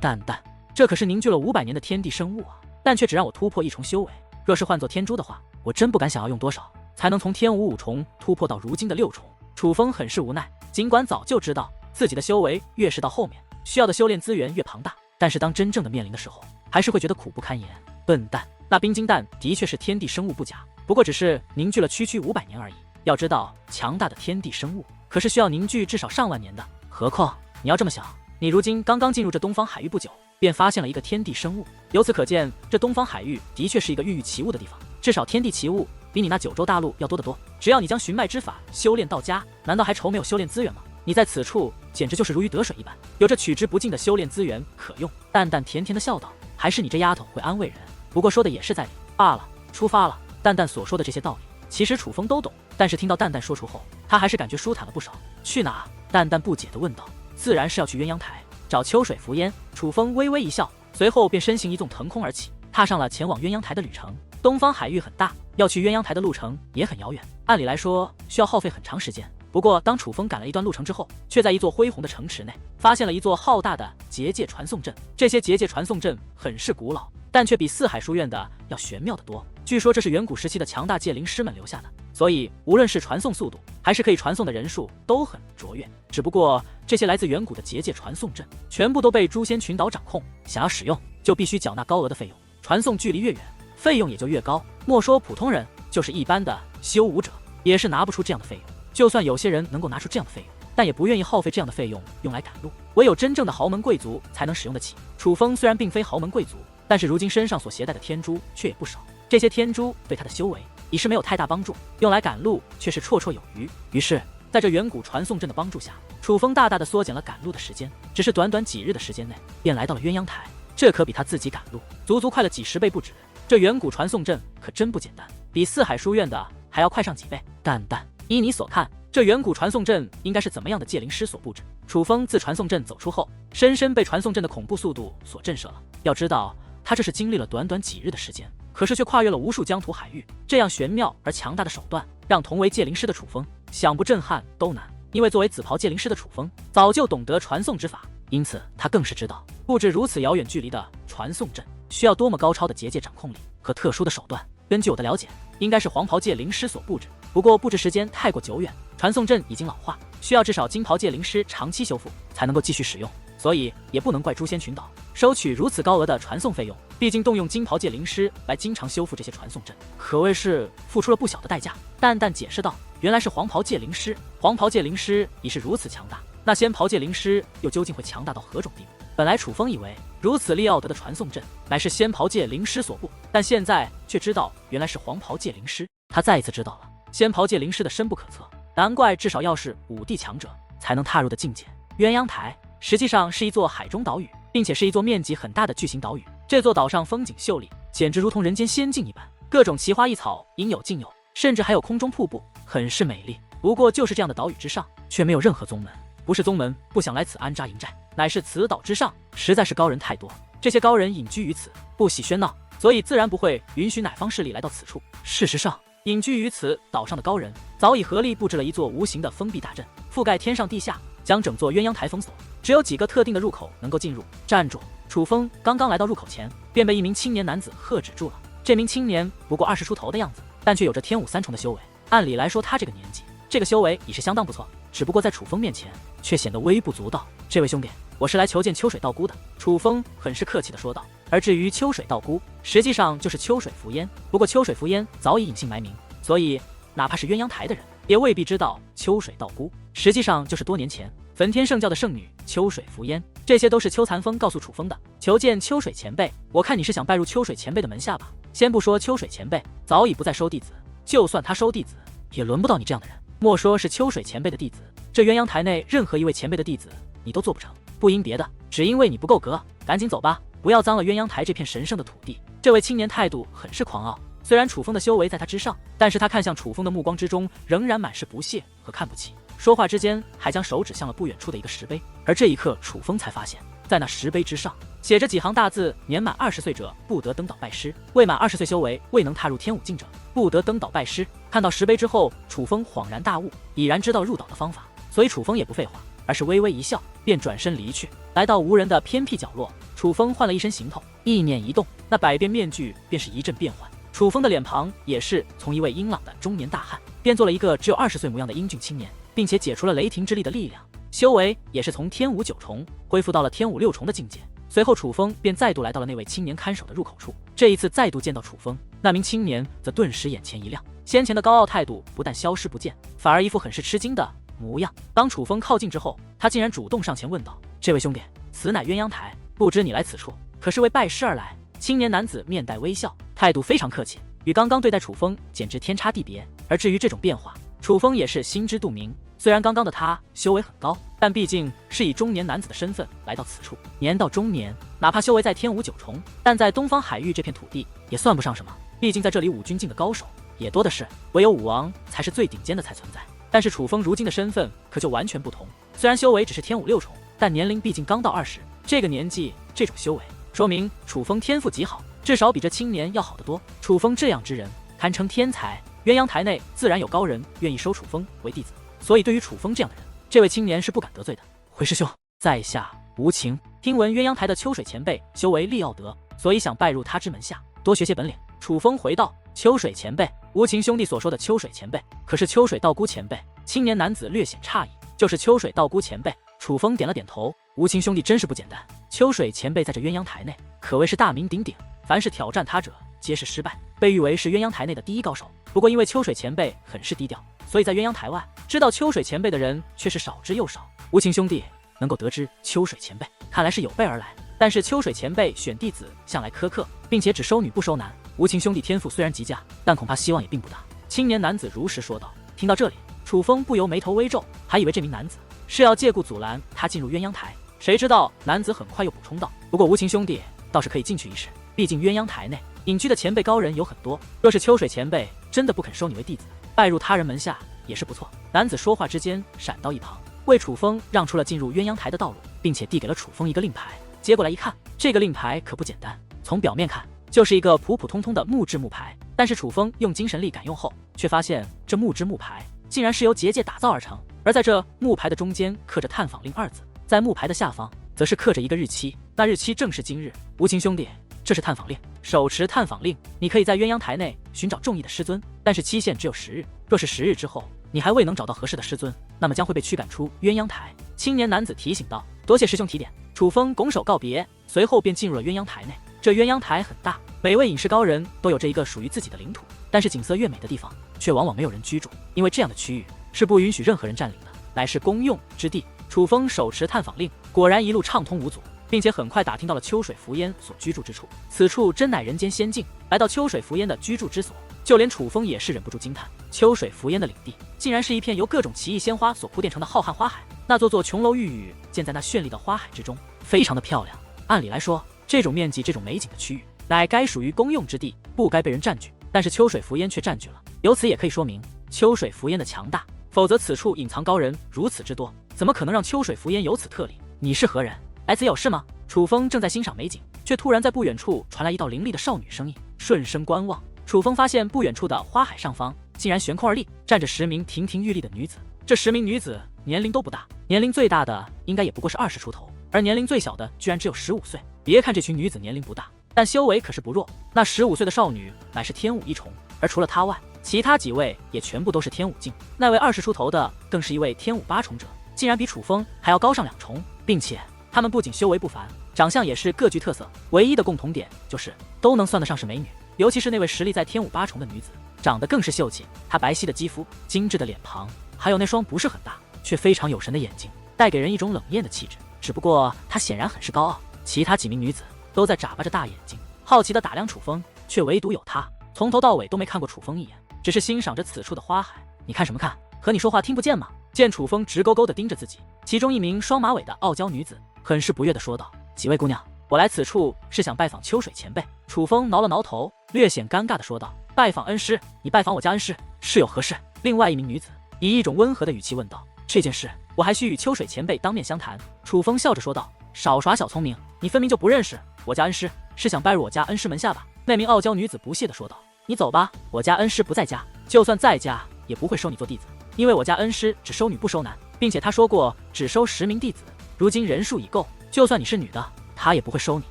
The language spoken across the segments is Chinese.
蛋蛋，这可是凝聚了500年的天地生物啊，但却只让我突破1重修为。若是换作天珠的话，我真不敢想要用多少才能从天5重突破到如今的6重。楚风很是无奈，尽管早就知道自己的修为越是到后面，需要的修炼资源越庞大，但是当真正的面临的时候，还是会觉得苦不堪言。笨蛋，那冰晶蛋的确是天地生物不假，不过只是凝聚了区500年而已。要知道，强大的天地生物可是需要凝聚至少上万年的。何况你要这么想，你如今刚刚进入这东方海域不久，便发现了一个天地生物，由此可见，这东方海域的确是一个孕育奇物的地方。至少天地奇物比你那九州大陆要多得多。只要你将寻脉之法修炼到家，难道还愁没有修炼资源吗？你在此处简直就是如鱼得水一般，有着取之不尽的修炼资源可用。淡淡甜甜的笑道：“还是你这丫头会安慰人，不过说的也是在理罢了。出发了。”淡淡所说的这些道理，其实楚风都懂，但是听到淡淡说出后，他还是感觉舒坦了不少。去哪？淡淡不解地问道。自然是要去鸳鸯台找秋水伏烟。楚风微微一笑，随后便身形一纵腾空而起，踏上了前往鸳鸯台的旅程。东方海域很大，要去鸳鸯台的路程也很遥远，按理来说需要耗费很长时间。不过当楚风赶了一段路程之后，却在一座恢宏的城池内发现了一座浩大的结界传送阵。这些结界传送阵很是古老，但却比四海书院的要玄妙得多。据说这是远古时期的强大界灵师们留下的，所以无论是传送速度还是可以传送的人数都很卓越。只不过这些来自远古的结界传送阵全部都被诛仙群岛掌控，想要使用就必须缴纳高额的费用，传送距离越远费用也就越高。莫说普通人，就是一般的修武者也是拿不出这样的费用。就算有些人能够拿出这样的费用，但也不愿意耗费这样的费用用来赶路，唯有真正的豪门贵族才能使用得起。楚风虽然并非豪门贵族，但是如今身上所携带的天珠却也不少，这些天珠对他的修为已是没有太大帮助，用来赶路却是绰绰有余。于是在这远古传送阵的帮助下，楚风大大的缩减了赶路的时间，只是短短几日的时间内便来到了鸳鸯台，这可比他自己赶路足足快了几十倍不止。这远古传送阵可真不简单，比四海书院的还要快上几倍。淡淡，依你所看，这远古传送阵应该是怎么样的界灵师所布置？楚风自传送阵走出后，深深被传送阵的恐怖速度所震慑了。要知道，他这是经历了短短几日的时间，可是却跨越了无数疆土海域，这样玄妙而强大的手段，让同为界灵师的楚风想不震撼都难。因为作为紫袍界灵师的楚风，早就懂得传送之法，因此他更是知道布置如此遥远距离的传送阵需要多么高超的结界掌控力和特殊的手段。根据我的了解，应该是黄袍界灵师所布置，不过布置时间太过久远，传送阵已经老化，需要至少金袍界灵师长期修复才能够继续使用，所以也不能怪诛仙群岛收取如此高额的传送费用。毕竟动用金袍界灵师来经常修复这些传送阵，可谓是付出了不小的代价。淡淡解释道：“原来是黄袍界灵师，黄袍界灵师已是如此强大，那仙袍界灵师又究竟会强大到何种地步？”本来楚风以为如此利奥德的传送阵乃是仙袍界灵师所布，但现在却知道原来是黄袍界灵师，他再一次知道了仙袍界灵师的深不可测，难怪至少要是5帝强者才能踏入的境界。鸳鸯台实际上是一座海中岛屿，并且是一座面积很大的巨型岛屿。这座岛上风景秀丽，简直如同人间仙境一般，各种奇花异草应有尽有，甚至还有空中瀑布，很是美丽。不过就是这样的岛屿之上，却没有任何宗门，不是宗门不想来此安扎营寨，乃是此岛之上实在是高人太多，这些高人隐居于此，不喜喧闹，所以自然不会允许哪方势力来到此处。事实上，隐居于此岛上的高人早已合力布置了一座无形的封闭大阵，覆盖天上地下，将整座鸳鸯台封锁，只有几个特定的入口能够进入。站住！楚风刚刚来到入口前，便被一名青年男子喝止住了。这名青年不过20出头的样子，但却有着天武3重的修为。按理来说，他这个年纪，这个修为已是相当不错，只不过在楚风面前，却显得微不足道。这位兄弟，我是来求见秋水道姑的。楚风很是客气地说道。而至于秋水道姑，实际上就是秋水伏烟。不过秋水伏烟早已隐姓埋名，所以哪怕是鸳鸯台的人，也未必知道秋水道姑实际上就是多年前焚天圣教的圣女秋水伏烟。这些都是秋残风告诉楚风的。求见秋水前辈，我看你是想拜入秋水前辈的门下吧？先不说秋水前辈早已不再收弟子，就算他收弟子，也轮不到你这样的人。莫说是秋水前辈的弟子，这鸳鸯台内任何一位前辈的弟子，你都做不成。不因别的，只因为你不够格。赶紧走吧，不要脏了鸳鸯台这片神圣的土地。这位青年态度很是狂傲，虽然楚风的修为在他之上，但是他看向楚风的目光之中仍然满是不屑和看不起。说话之间还将手指向了不远处的一个石碑，而这一刻楚风才发现，在那石碑之上写着几行大字：年满20岁者不得登岛拜师，未满20岁修为未能踏入天武境者不得登岛拜师。看到石碑之后，楚风恍然大悟，已然知道入岛的方法，所以楚风也不废话，而是微微一笑，便转身离去。来到无人的偏僻角落，楚风换了一身行头，意念一动，那百变面具便是一阵变换。楚风的脸庞也是从一位英朗的中年大汉，变做了一个只有20岁模样的英俊青年，并且解除了雷霆之力的力量。修为也是从天武9重恢复到了天武6重的境界。随后楚风便再度来到了那位青年看守的入口处，这一次再度见到楚风，那名青年则顿时眼前一亮，先前的高傲态度不但消失不见，反而一副很是吃惊的模样。当楚风靠近之后，他竟然主动上前问道：“这位兄弟，此乃鸳鸯台，不知你来此处可是为拜师而来？”青年男子面带微笑，态度非常客气，与刚刚对待楚风简直天差地别。而至于这种变化，楚风也是心知肚明。虽然刚刚的他修为很高，但毕竟是以中年男子的身份来到此处，年到中年，哪怕修为在天武9重，但在东方海域这片土地也算不上什么。毕竟在这里武军境的高手也多的是，唯有武王才是最顶尖的才存在。但是楚风如今的身份可就完全不同，虽然修为只是天武6重，但年龄毕竟刚到20，这个年纪这种修为，说明楚风天赋极好，至少比这青年要好得多。楚风这样之人堪称天才，鸳鸯台内自然有高人愿意收楚风为弟子，所以对于楚风这样的人，这位青年是不敢得罪的。回师兄，在下无情，听闻鸳鸯台的秋水前辈修为力奥德，所以想拜入他之门下，多学些本领。楚风回道：“秋水前辈，无情兄弟所说的秋水前辈，可是秋水道姑前辈？”青年男子略显诧异：“就是秋水道姑前辈。”楚风点了点头：“无情兄弟真是不简单，秋水前辈在这鸳鸯台内可谓是大名鼎鼎，凡是挑战他者皆是失败，被誉为是鸳鸯台内的第一高手。不过因为秋水前辈很是低调，所以在鸳鸯台外知道秋水前辈的人却是少之又少。无情兄弟能够得知秋水前辈，看来是有备而来。但是秋水前辈选弟子向来苛刻，并且只收女不收男。无情兄弟天赋虽然极佳，但恐怕希望也并不大。”青年男子如实说道。听到这里，楚风不由眉头微皱，还以为这名男子是要借故阻拦他进入鸳鸯台，谁知道男子很快又补充道：“不过无情兄弟倒是可以进去一试，毕竟鸳鸯台内隐居的前辈高人有很多，若是秋水前辈真的不肯收你为弟子，拜入他人门下也是不错。”男子说话之间闪到一旁，为楚风让出了进入鸳鸯台的道路，并且递给了楚风一个令牌。接过来一看，这个令牌可不简单，从表面看就是一个普普通通的木质木牌，但是楚风用精神力感用后，却发现这木质木牌竟然是由结界打造而成。而在这木牌的中间刻着探访令2字，在木牌的下方则是刻着一个日期，那日期正是今日。无情兄弟，这是探访令，手持探访令，你可以在鸳鸯台内寻找中意的师尊，但是期限只有10日。若是10日之后你还未能找到合适的师尊，那么将会被驱赶出鸳鸯台。青年男子提醒道：“多谢师兄提点。”楚风拱手告别，随后便进入了鸳鸯台内。这鸳鸯台很大，每位隐士高人都有着一个属于自己的领土，但是景色越美的地方却往往没有人居住，因为这样的区域是不允许任何人占领的，乃是公用之地。楚风手持探访令，果然一路畅通无阻，并且很快打听到了秋水伏烟所居住之处。此处真乃人间仙境。来到秋水伏烟的居住之所，就连楚风也是忍不住惊叹，秋水伏烟的领地竟然是一片由各种奇异鲜花所铺垫成的浩瀚花海，那座座琼楼玉宇建在那绚丽的花海之中，非常的漂亮。按理来说，这种面积这种美景的区域乃该属于公用之地，不该被人占据，但是秋水伏烟却占据了，由此也可以说明秋水伏烟的强大，否则此处隐藏高人如此之多，怎么可能让秋水伏烟有此特例？你是何人？来此有事吗？楚风正在欣赏美景，却突然在不远处传来一道凌厉的少女声音。顺声观望，楚风发现不远处的花海上方竟然悬空而立，站着10名亭亭玉立的女子。这10名女子年龄都不大，年龄最大的应该也不过是20出头，而年龄最小的居然只有15岁。别看这群女子年龄不大，但修为可是不弱。那15岁的少女乃是天武1重，而除了她外，其他几位也全部都是天武境。那位20出头的更是一位天武8重者，竟然比楚风还要高上2重，并且他们不仅修为不凡，长相也是各具特色，唯一的共同点就是都能算得上是美女。尤其是那位实力在天武8重的女子，长得更是秀气，她白皙的肌肤、精致的脸庞，还有那双不是很大却非常有神的眼睛，带给人一种冷艳的气质。只不过她显然很是高傲，其他几名女子都在眨巴着大眼睛，好奇地打量楚风，却唯独有她从头到尾都没看过楚风一眼，只是欣赏着此处的花海。你看什么看？和你说话听不见吗？见楚风直勾勾地盯着自己，其中一名双马尾的傲娇女子很是不悦地说道：“几位姑娘，我来此处是想拜访秋水前辈。”楚风挠了挠头，略显尴尬地说道：“拜访恩师？你拜访我家恩师是有何事？”另外一名女子以一种温和的语气问道：“这件事我还需与秋水前辈当面相谈。”楚风笑着说道：“少耍小聪明，你分明就不认识我家恩师，是想拜入我家恩师门下吧？”那名傲娇女子不屑地说道：“你走吧，我家恩师不在家，就算在家也不会收你做弟子，因为我家恩师只收女不收男，并且他说过只收10名弟子，如今人数已够，就算你是女的，他也不会收你。”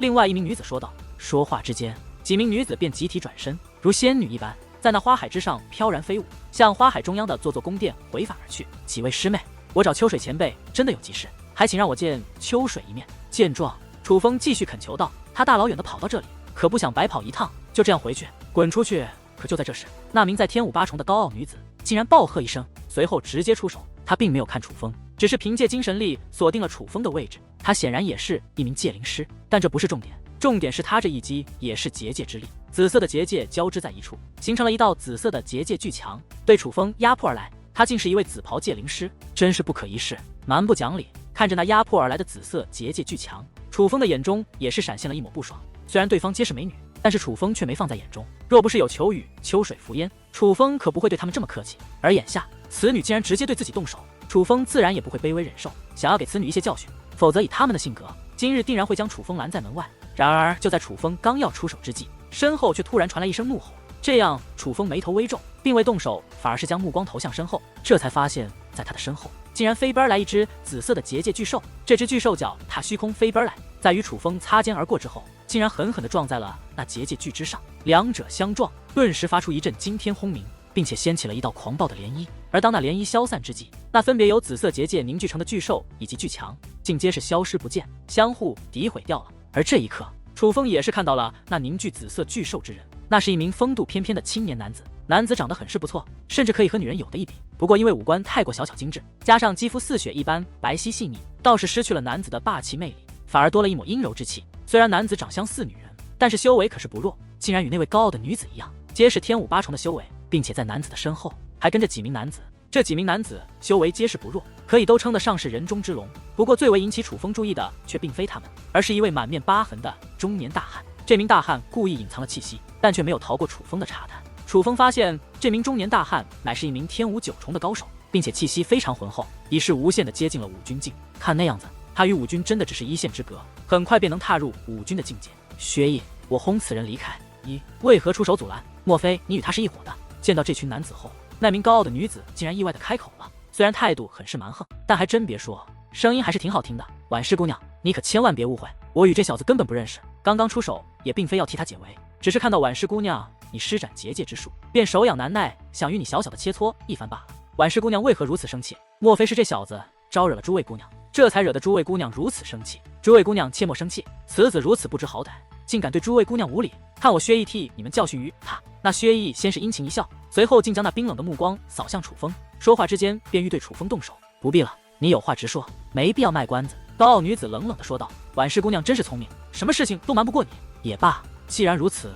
另外一名女子说道。说话之间，几名女子便集体转身，如仙女一般，在那花海之上飘然飞舞，向花海中央的座宫殿回返而去。几位师妹，我找秋水前辈真的有急事，还请让我见秋水一面。见状，楚风继续恳求道：“他大老远的跑到这里，可不想白跑一趟，就这样回去，滚出去！”可就在这时，那名在天舞八重的高傲女子竟然暴喝一声，随后直接出手。她并没有看楚风，只是凭借精神力锁定了楚风的位置。她显然也是一名界灵师，但这不是重点，重点是她这一击也是结界之力，紫色的结界交织在一处，形成了一道紫色的结界巨墙，对楚风压迫而来。他竟是一位紫袍界灵师，真是不可一世，蛮不讲理。看着那压迫而来的紫色结界巨墙，楚风的眼中也是闪现了一抹不爽。虽然对方皆是美女，但是楚风却没放在眼中。若不是有求雨、秋水伏烟，楚风可不会对他们这么客气。而眼下此女竟然直接对自己动手，楚风自然也不会卑微忍受，想要给此女一些教训，否则以他们的性格，今日定然会将楚风拦在门外。然而就在楚风刚要出手之际，身后却突然传来一声怒吼。这样楚风眉头微皱，并未动手，反而是将目光投向身后，这才发现在他的身后竟然飞奔来一只紫色的结界巨兽。这只巨兽脚踏虚空飞奔来，在与楚风擦肩而过之后，竟然狠狠地撞在了那结界巨之上，两者相撞，顿时发出一阵惊天轰鸣，并且掀起了一道狂暴的涟漪。而当那涟漪消散之际，那分别由紫色结界凝聚成的巨兽以及巨墙竟皆是消失不见，相互诋毁掉了。而这一刻，楚风也是看到了那凝聚紫色巨兽之人，那是一名风度翩翩的青年男子。男子长得很是不错，甚至可以和女人有的一比。不过因为五官太过小巧精致，加上肌肤似雪一般白皙细腻，倒是失去了男子的霸气魅力，反而多了一抹阴柔之气。虽然男子长相似女人，但是修为可是不弱，竟然与那位高傲的女子一样，皆是天武八重的修为，并且在男子的身后还跟着几名男子。这几名男子修为皆是不弱，可以都称得上是人中之龙。不过最为引起楚风注意的却并非他们，而是一位满面疤痕的中年大汉。这名大汉故意隐藏了气息，但却没有逃过楚风的查探。楚风发现这名中年大汉乃是一名天武九重的高手，并且气息非常浑厚，已是无限的接近了武军境。看那样子，他与武军真的只是一线之隔，很快便能踏入武军的境界。薛毅，我轰此人离开，你为何出手阻拦？莫非你与他是一伙的？见到这群男子后，那名高傲的女子竟然意外的开口了，虽然态度很是蛮横，但还真别说，声音还是挺好听的。婉师姑娘，你可千万别误会，我与这小子根本不认识，刚刚出手也并非要替他解围，只是看到婉师姑娘你施展结界之术，便手痒难耐，想与你小小的切磋一番罢了。婉师姑娘为何如此生气？莫非是这小子招惹了诸位姑娘，这才惹得诸位姑娘如此生气？诸位姑娘切莫生气，此子如此不知好歹，竟敢对诸位姑娘无礼，看我薛毅替你们教训于他。那薛毅先是殷勤一笑，随后竟将那冰冷的目光扫向楚风，说话之间便欲对楚风动手。不必了，你有话直说，没必要卖关子。高傲女子冷冷地说道。婉师姑娘真是聪明，什么事情都瞒不过你。也罢，既然如此，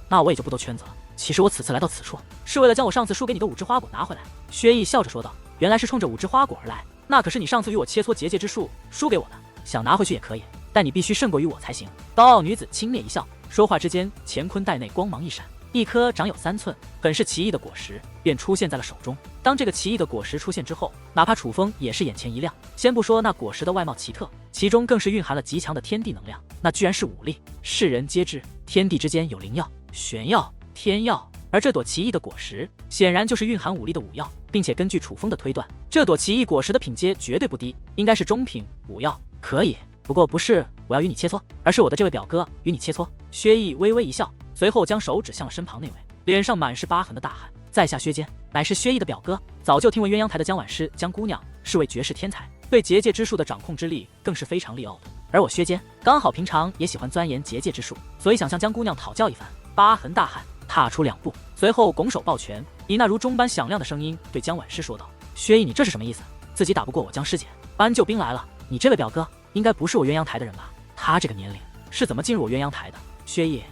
那我也就不兜圈子了。其实我此次来到此处，是为了将我上次输给你的五只花果拿回来。薛毅笑着说道。原来是冲着五只花果而来，那可是你上次与我切磋结界之术输给我的，想拿回去也可以，但你必须胜过于我才行。高傲女子轻蔑一笑，说话之间，乾坤袋内光芒一闪，一颗长有3寸，很是奇异的果实便出现在了手中。当这个奇异的果实出现之后，哪怕楚风也是眼前一亮。先不说那果实的外貌奇特，其中更是蕴含了极强的天地能量，那居然是武力。世人皆知，天地之间有灵药、玄药、天药，而这朵奇异的果实显然就是蕴含武力的武药，并且根据楚风的推断，这朵奇异果实的品阶绝对不低，应该是中品武药。可以，不过不是我要与你切磋，而是我的这位表哥与你切磋。薛毅微微一笑，随后将手指向了身旁那位脸上满是疤痕的大汉。在下薛坚，乃是薛毅的表哥，早就听闻鸳鸯台的江婉师江姑娘是位绝世天才，对结界之术的掌控之力更是非常利奥的。而我薛坚刚好平常也喜欢钻研结界之术，所以想向江姑娘讨教一番。疤痕大汉踏出2步，随后拱手抱拳，以那如钟般响亮的声音对江婉师说道：薛毅，你这是什么意思？自己打不过我江师姐，搬救兵来了？你这位表哥应该不是我鸳鸯台的人吧？他这个年龄是怎么进入我鸳鸯台的？薛毅，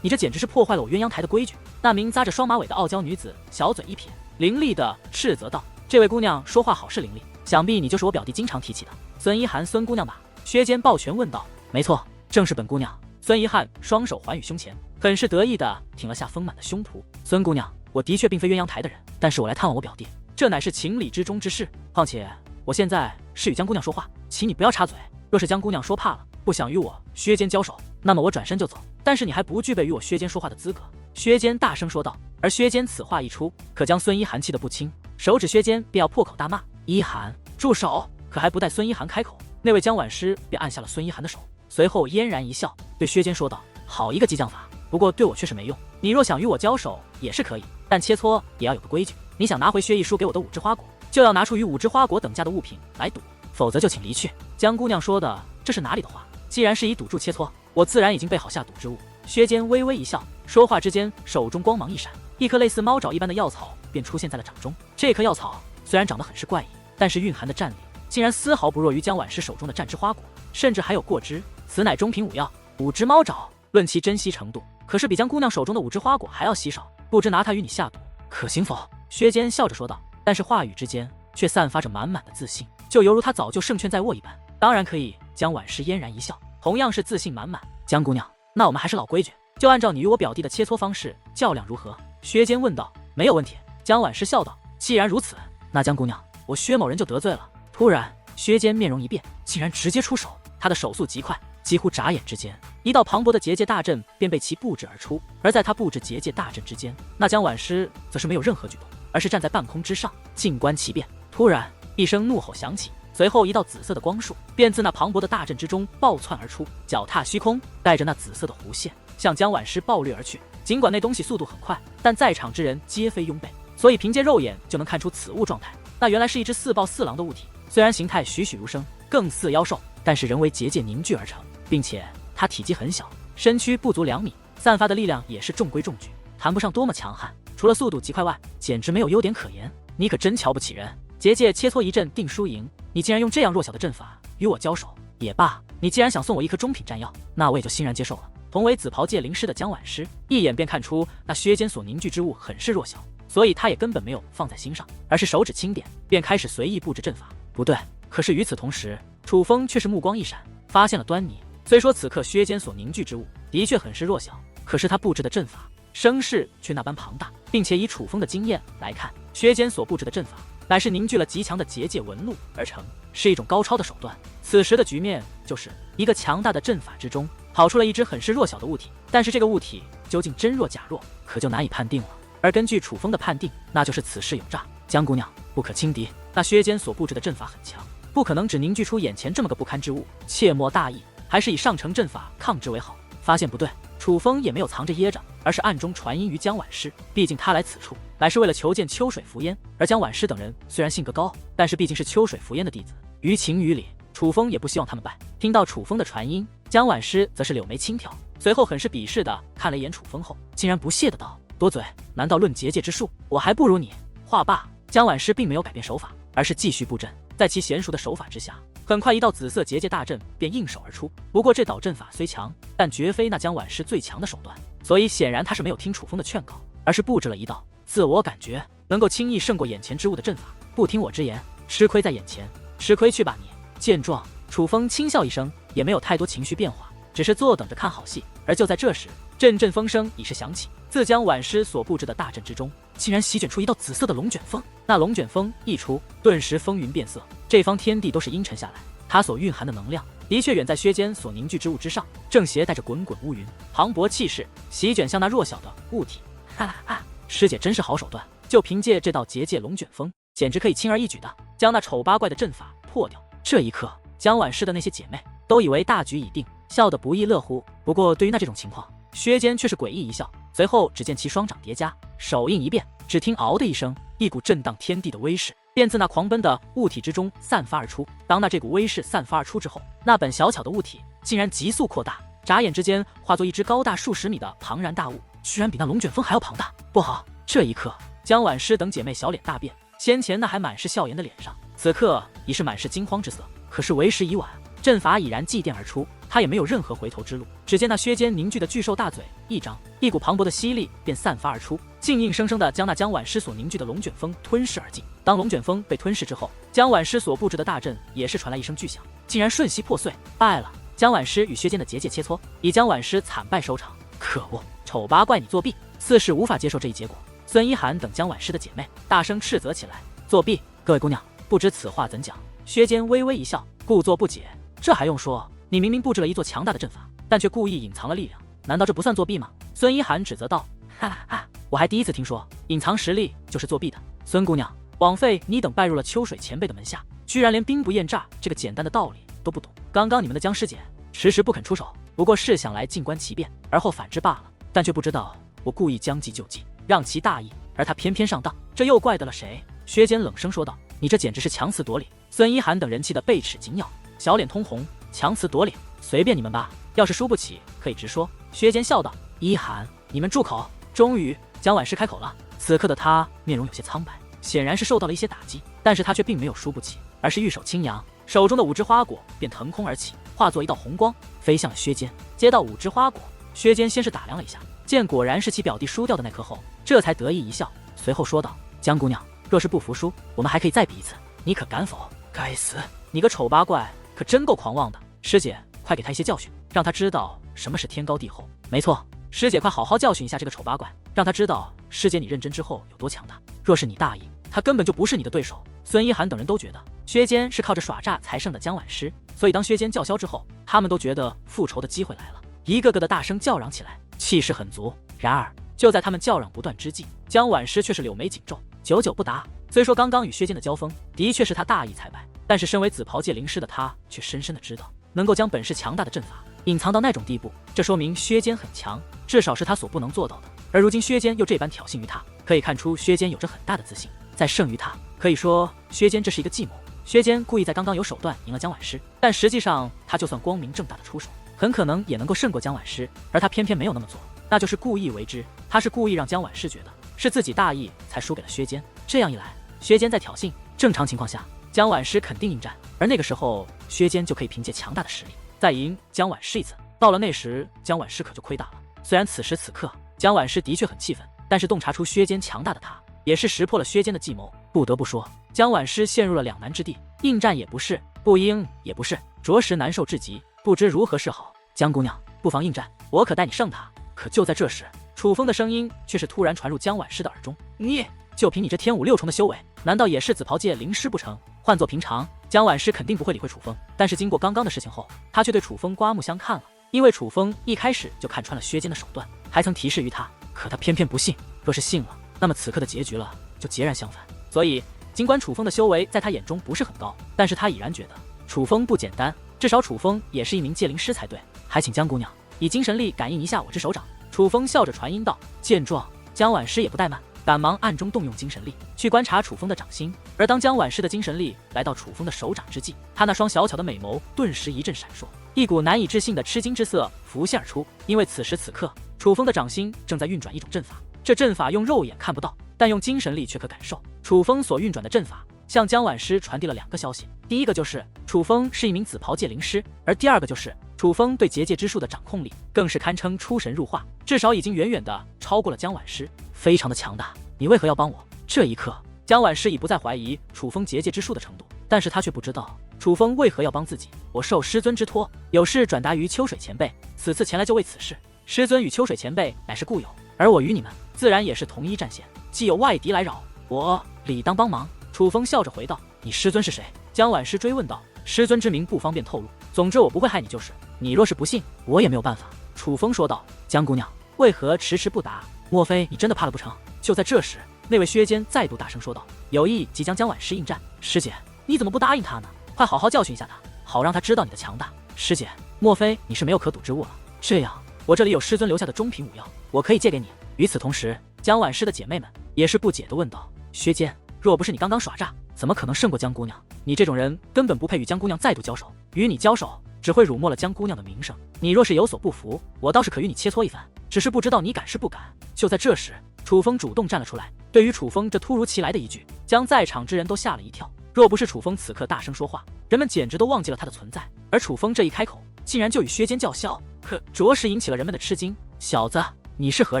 你这简直是破坏了我鸳鸯台的规矩。那名扎着双马尾的傲娇女子小嘴一撇，凌厉地斥责道：这位姑娘说话好是伶俐，想必你就是我表弟经常提起的孙一涵孙姑娘吧？薛坚抱拳问道。没错，正是本姑娘。孙一涵双手环于胸前，很是得意地挺了下丰满的胸脯。孙姑娘，我的确并非鸳鸯台的人，但是我来探望我表弟，这乃是情理之中之事。况且我现在是与江姑娘说话，请你不要插嘴。若是江姑娘说怕了，不想与我薛坚交手，那么我转身就走，但是你还不具备与我薛坚说话的资格。薛坚大声说道。而薛坚此话一出，可将孙一涵气得不轻，手指薛坚便要破口大骂：一涵，住手！可还不待孙一涵开口，那位江婉师便按下了孙一涵的手，随后嫣然一笑：对薛坚说道：“好一个激将法，不过对我却是没用。你若想与我交手也是可以，但切磋也要有个规矩。你想拿回薛毅输给我的5只花果，就要拿出与5只花果等价的物品来赌，否则就请离去。”江姑娘说的这是哪里的话？既然是以赌注切磋，我自然已经备好下赌之物。薛坚微微一笑，说话之间手中光芒一闪，一颗类似猫爪一般的药草便出现在了掌中。这颗药草虽然长得很是怪异，但是蕴含的战力竟然丝毫不弱于江婉师手中的战之花果，甚至还有过之。此乃中品武药，5只猫爪，论其珍稀程度，可是比江姑娘手中的5只花果还要稀少。不知拿它与你下赌，可行否？薛坚笑着说道，但是话语之间却散发着满满的自信，就犹如他早就胜券在握一般。当然可以。江婉师嫣然一笑，同样是自信满满。江姑娘，那我们还是老规矩，就按照你与我表弟的切磋方式较量如何？薛坚问道。没有问题。江婉师笑道。既然如此，那江姑娘，我薛某人就得罪了。突然，薛坚面容一变，竟然直接出手。他的手速极快，几乎眨眼之间，一道磅礴的结界大阵便被其布置而出。而在他布置结界大阵之间，那江婉师则是没有任何举动，而是站在半空之上，静观其变。突然，一声怒吼响起。随后，一道紫色的光束便自那磅礴的大阵之中爆窜而出，脚踏虚空，带着那紫色的弧线向江婉师暴掠而去。尽管那东西速度很快，但在场之人皆非拥蓓，所以凭借肉眼就能看出此物状态。那原来是一只似豹似狼的物体，虽然形态栩栩如生，更似妖兽，但是人为结界凝聚而成，并且它体积很小，身躯不足2米，散发的力量也是中规中矩，谈不上多么强悍。除了速度极快外，简直没有优点可言。你可真瞧不起人！结界切磋一阵定输赢，你竟然用这样弱小的阵法与我交手也罢，你既然想送我一颗中品战药，那我也就欣然接受了。同为紫袍界灵师的江婉师一眼便看出那薛坚所凝聚之物很是弱小，所以他也根本没有放在心上，而是手指轻点，便开始随意布置阵法。不对，可是与此同时，楚风却是目光一闪，发现了端倪。虽说此刻薛坚所凝聚之物的确很是弱小，可是他布置的阵法声势却那般庞大，并且以楚风的经验来看，薛坚所布置的阵法乃是凝聚了极强的结界纹路而成，是一种高超的手段。此时的局面就是一个强大的阵法之中跑出了一只很是弱小的物体，但是这个物体究竟真弱假弱，可就难以判定了。而根据楚风的判定，那就是此事有诈。江姑娘不可轻敌，那薛坚所布置的阵法很强，不可能只凝聚出眼前这么个不堪之物，切莫大意，还是以上乘阵法抗之为好。发现不对，楚风也没有藏着掖着，而是暗中传音于江婉师。毕竟他来此处乃是为了求见秋水伏烟，而江婉师等人虽然性格高，但是毕竟是秋水伏烟的弟子，于情于理，楚风也不希望他们败。听到楚风的传音，江婉师则是柳眉轻挑，随后很是鄙视的看了一眼楚风后，竟然不屑的道：“多嘴，难道论结界之术，我还不如你？”话罢，江婉师并没有改变手法，而是继续布阵。在其娴熟的手法之下，很快一道紫色结界大阵便应手而出。不过这道阵法虽强，但绝非那江婉师最强的手段，所以显然他是没有听楚风的劝告，而是布置了一道自我感觉能够轻易胜过眼前之物的阵法。不听我之言，吃亏在眼前，吃亏去吧你！见状，楚风轻笑一声，也没有太多情绪变化，只是坐等着看好戏。而就在这时，阵阵风声已是响起，自江婉师所布置的大阵之中，竟然席卷出一道紫色的龙卷风。那龙卷风一出，顿时风云变色，这方天地都是阴沉下来。它所蕴含的能量的确远在薛坚所凝聚之物之上，正携带着滚滚乌云，磅礴气势席卷向那弱小的物体。哈哈，师姐真是好手段，就凭借这道结界龙卷风，简直可以轻而易举的将那丑八怪的阵法破掉。这一刻，江婉师的那些姐妹都以为大局已定，笑得不亦乐乎。不过对于那这种情况，薛坚却是诡异一笑，随后只见其双掌叠加，手印一变，只听嗷的一声，一股震荡天地的威势便自那狂奔的物体之中散发而出。当那这股威势散发而出之后，那本小巧的物体竟然急速扩大，眨眼之间化作一只高大数十米的庞然大物，居然比那龙卷风还要庞大。不好！这一刻，江婉师等姐妹小脸大变，先前那还满是笑颜的脸上，此刻已是满是惊慌之色。可是为时已晚，阵法已然祭奠而出，他也没有任何回头之路。只见那薛坚凝聚的巨兽大嘴一张，一股磅礴的吸力便散发而出，竟硬生生的将那江婉师所凝聚的龙卷风吞噬而尽。当龙卷风被吞噬之后，江婉师所布置的大阵也是传来一声巨响，竟然瞬息破碎，败了。江婉师与薛坚的结界切磋，以江婉师惨败收场。可恶，丑八怪你作弊！四是无法接受这一结果，孙一涵等江婉师的姐妹大声斥责起来：“作弊！各位姑娘，不知此话怎讲？”薛坚微微一笑，故作不解：“这还用说？你明明布置了一座强大的阵法，但却故意隐藏了力量，难道这不算作弊吗？”孙一涵指责道：“哈哈，我还第一次听说隐藏实力就是作弊的。孙姑娘，枉费你等拜入了秋水前辈的门下，居然连兵不厌诈这个简单的道理都不懂。刚刚你们的江师姐迟迟不肯出手，不过是想来静观其变，而后反之罢了。但却不知道我故意将计就计，让其大意，而他偏偏上当，这又怪得了谁？薛坚冷声说道：“你这简直是强词夺理！”孙一涵等人气得背齿紧咬，小脸通红。强词夺理，随便你们吧。要是输不起，可以直说。薛坚笑道：“一涵，你们住口！”终于，江婉诗开口了。此刻的他面容有些苍白，显然是受到了一些打击，但是他却并没有输不起，而是玉手轻扬，手中的5只花果便腾空而起，化作一道红光，飞向了薛坚。接到5只花果，薛坚先是打量了一下，见果然是其表弟输掉的那颗后，这才得意一笑，随后说道：“江姑娘，若是不服输，我们还可以再比一次，你可敢否？”该死，你个丑八怪，可真够狂妄的！师姐，快给他一些教训，让他知道什么是天高地厚。没错，师姐，快好好教训一下这个丑八怪，让他知道师姐你认真之后有多强大。若是你大意，他根本就不是你的对手。孙一涵等人都觉得薛坚是靠着耍诈才胜的江婉诗，所以当薛坚叫嚣之后，他们都觉得复仇的机会来了，一个个的大声叫嚷起来，气势很足。然而就在他们叫嚷不断之际，江婉诗却是柳眉紧皱，久久不答。虽说刚刚与薛坚的交锋的确是他大意才败，但是身为紫袍界灵师的他却深深的知道，能够将本事强大的阵法隐藏到那种地步，这说明薛坚很强，至少是他所不能做到的。而如今薛坚又这般挑衅于他，可以看出薛坚有着很大的自信，再胜于他。可以说薛坚这是一个计谋。薛坚故意在刚刚有手段赢了江婉诗，但实际上他就算光明正大的出手，很可能也能够胜过江婉诗，而他偏偏没有那么做，那就是故意为之。他是故意让江婉诗觉得是自己大意才输给了薛坚，这样一来，薛坚在挑衅，正常情况下江婉诗肯定应战，而那个时候薛坚就可以凭借强大的实力再赢江婉诗一次。到了那时，江婉诗可就亏大了。虽然此时此刻江婉诗的确很气愤，但是洞察出薛坚强大的他，也是识破了薛坚的计谋。不得不说，江婉诗陷入了两难之地，应战也不是，不应也不是，着实难受至极，不知如何是好。江姑娘，不妨应战，我可带你胜他。可就在这时，楚风的声音却是突然传入江婉诗的耳中：“你就凭你这天5、6重的修为，难道也是紫袍界灵师不成？”换做平常，江婉诗肯定不会理会楚风，但是经过刚刚的事情后，他却对楚风刮目相看了。因为楚风一开始就看穿了薛坚的手段，还曾提示于他，可他偏偏不信。若是信了，那么此刻的结局了就截然相反。所以尽管楚风的修为在他眼中不是很高，但是他已然觉得楚风不简单，至少楚风也是一名界灵师才对。还请江姑娘以精神力感应一下我之手掌。楚风笑着传音道。见状，江婉诗也不怠慢，赶忙暗中动用精神力去观察楚风的掌心。而当江婉诗的精神力来到楚风的手掌之际，他那双小巧的美眸顿时一阵闪烁，一股难以置信的吃惊之色浮现而出。因为此时此刻，楚风的掌心正在运转一种阵法，这阵法用肉眼看不到，但用精神力却可感受。楚风所运转的阵法向江婉诗传递了2个消息，第一个就是楚风是一名紫袍界灵师，而第二个就是楚风对结界之术的掌控力更是堪称出神入化，至少已经远远的超过了江婉诗，非常的强大。你为何要帮我？这一刻，江婉诗已不再怀疑楚风结界之术的程度，但是他却不知道楚风为何要帮自己。我受师尊之托，有事转达于秋水前辈，此次前来就为此事。师尊与秋水前辈乃是故友，而我与你们自然也是同一战线，既有外敌来扰，我理当帮忙。楚风笑着回道。你师尊是谁？江婉诗追问道。师尊之名不方便透露，总之我不会害你就是，你若是不信，我也没有办法。楚风说道。江姑娘为何迟迟不答？莫非你真的怕了不成？就在这时，那位薛坚再度大声说道，有意即将江婉诗应战。师姐，你怎么不答应他呢？快好好教训一下他，好让他知道你的强大。师姐，莫非你是没有可赌之物了？这样，我这里有师尊留下的中品武药，我可以借给你。与此同时，江婉诗的姐妹们也是不解地问道，薛坚，若不是你刚刚耍诈，怎么可能胜过江姑娘？你这种人根本不配与江姑娘再度交手，与你交手只会辱没了江姑娘的名声。你若是有所不服，我倒是可与你切磋一番，只是不知道你敢是不敢。就在这时，楚风主动站了出来。对于楚风这突如其来的一句，将在场之人都吓了一跳。若不是楚风此刻大声说话，人们简直都忘记了他的存在。而楚风这一开口，竟然就与薛坚叫嚣，可着实引起了人们的吃惊。小子，你是何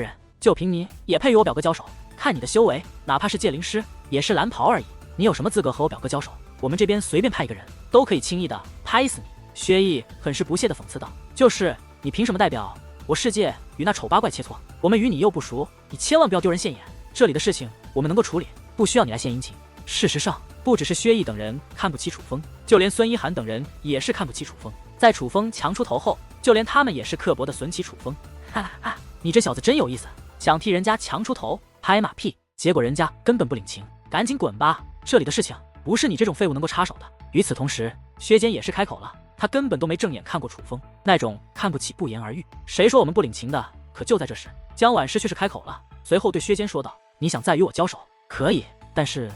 人？就凭你也配与我表哥交手？看你的修为，哪怕是界灵师，也是蓝袍而已。你有什么资格和我表哥交手？我们这边随便派一个人，都可以轻易的拍死你。薛毅很是不屑的讽刺道。就是你凭什么代表我世界与那丑八怪切磋？我们与你又不熟，你千万不要丢人现眼。这里的事情我们能够处理，不需要你来献殷勤。事实上，不只是薛毅等人看不起楚风，就连孙一涵等人也是看不起楚风。在楚风强出头后，就连他们也是刻薄的损起楚风。哈哈，你这小子真有意思，想替人家强出头拍马屁，结果人家根本不领情，赶紧滚吧！这里的事情不是你这种废物能够插手的。与此同时，薛坚也是开口了，他根本都没正眼看过楚风，那种看不起不言而喻。谁说我们不领情的？可就在这时，江婉师却是开口了，随后对薛坚说道：“你想再与我交手，可以，但是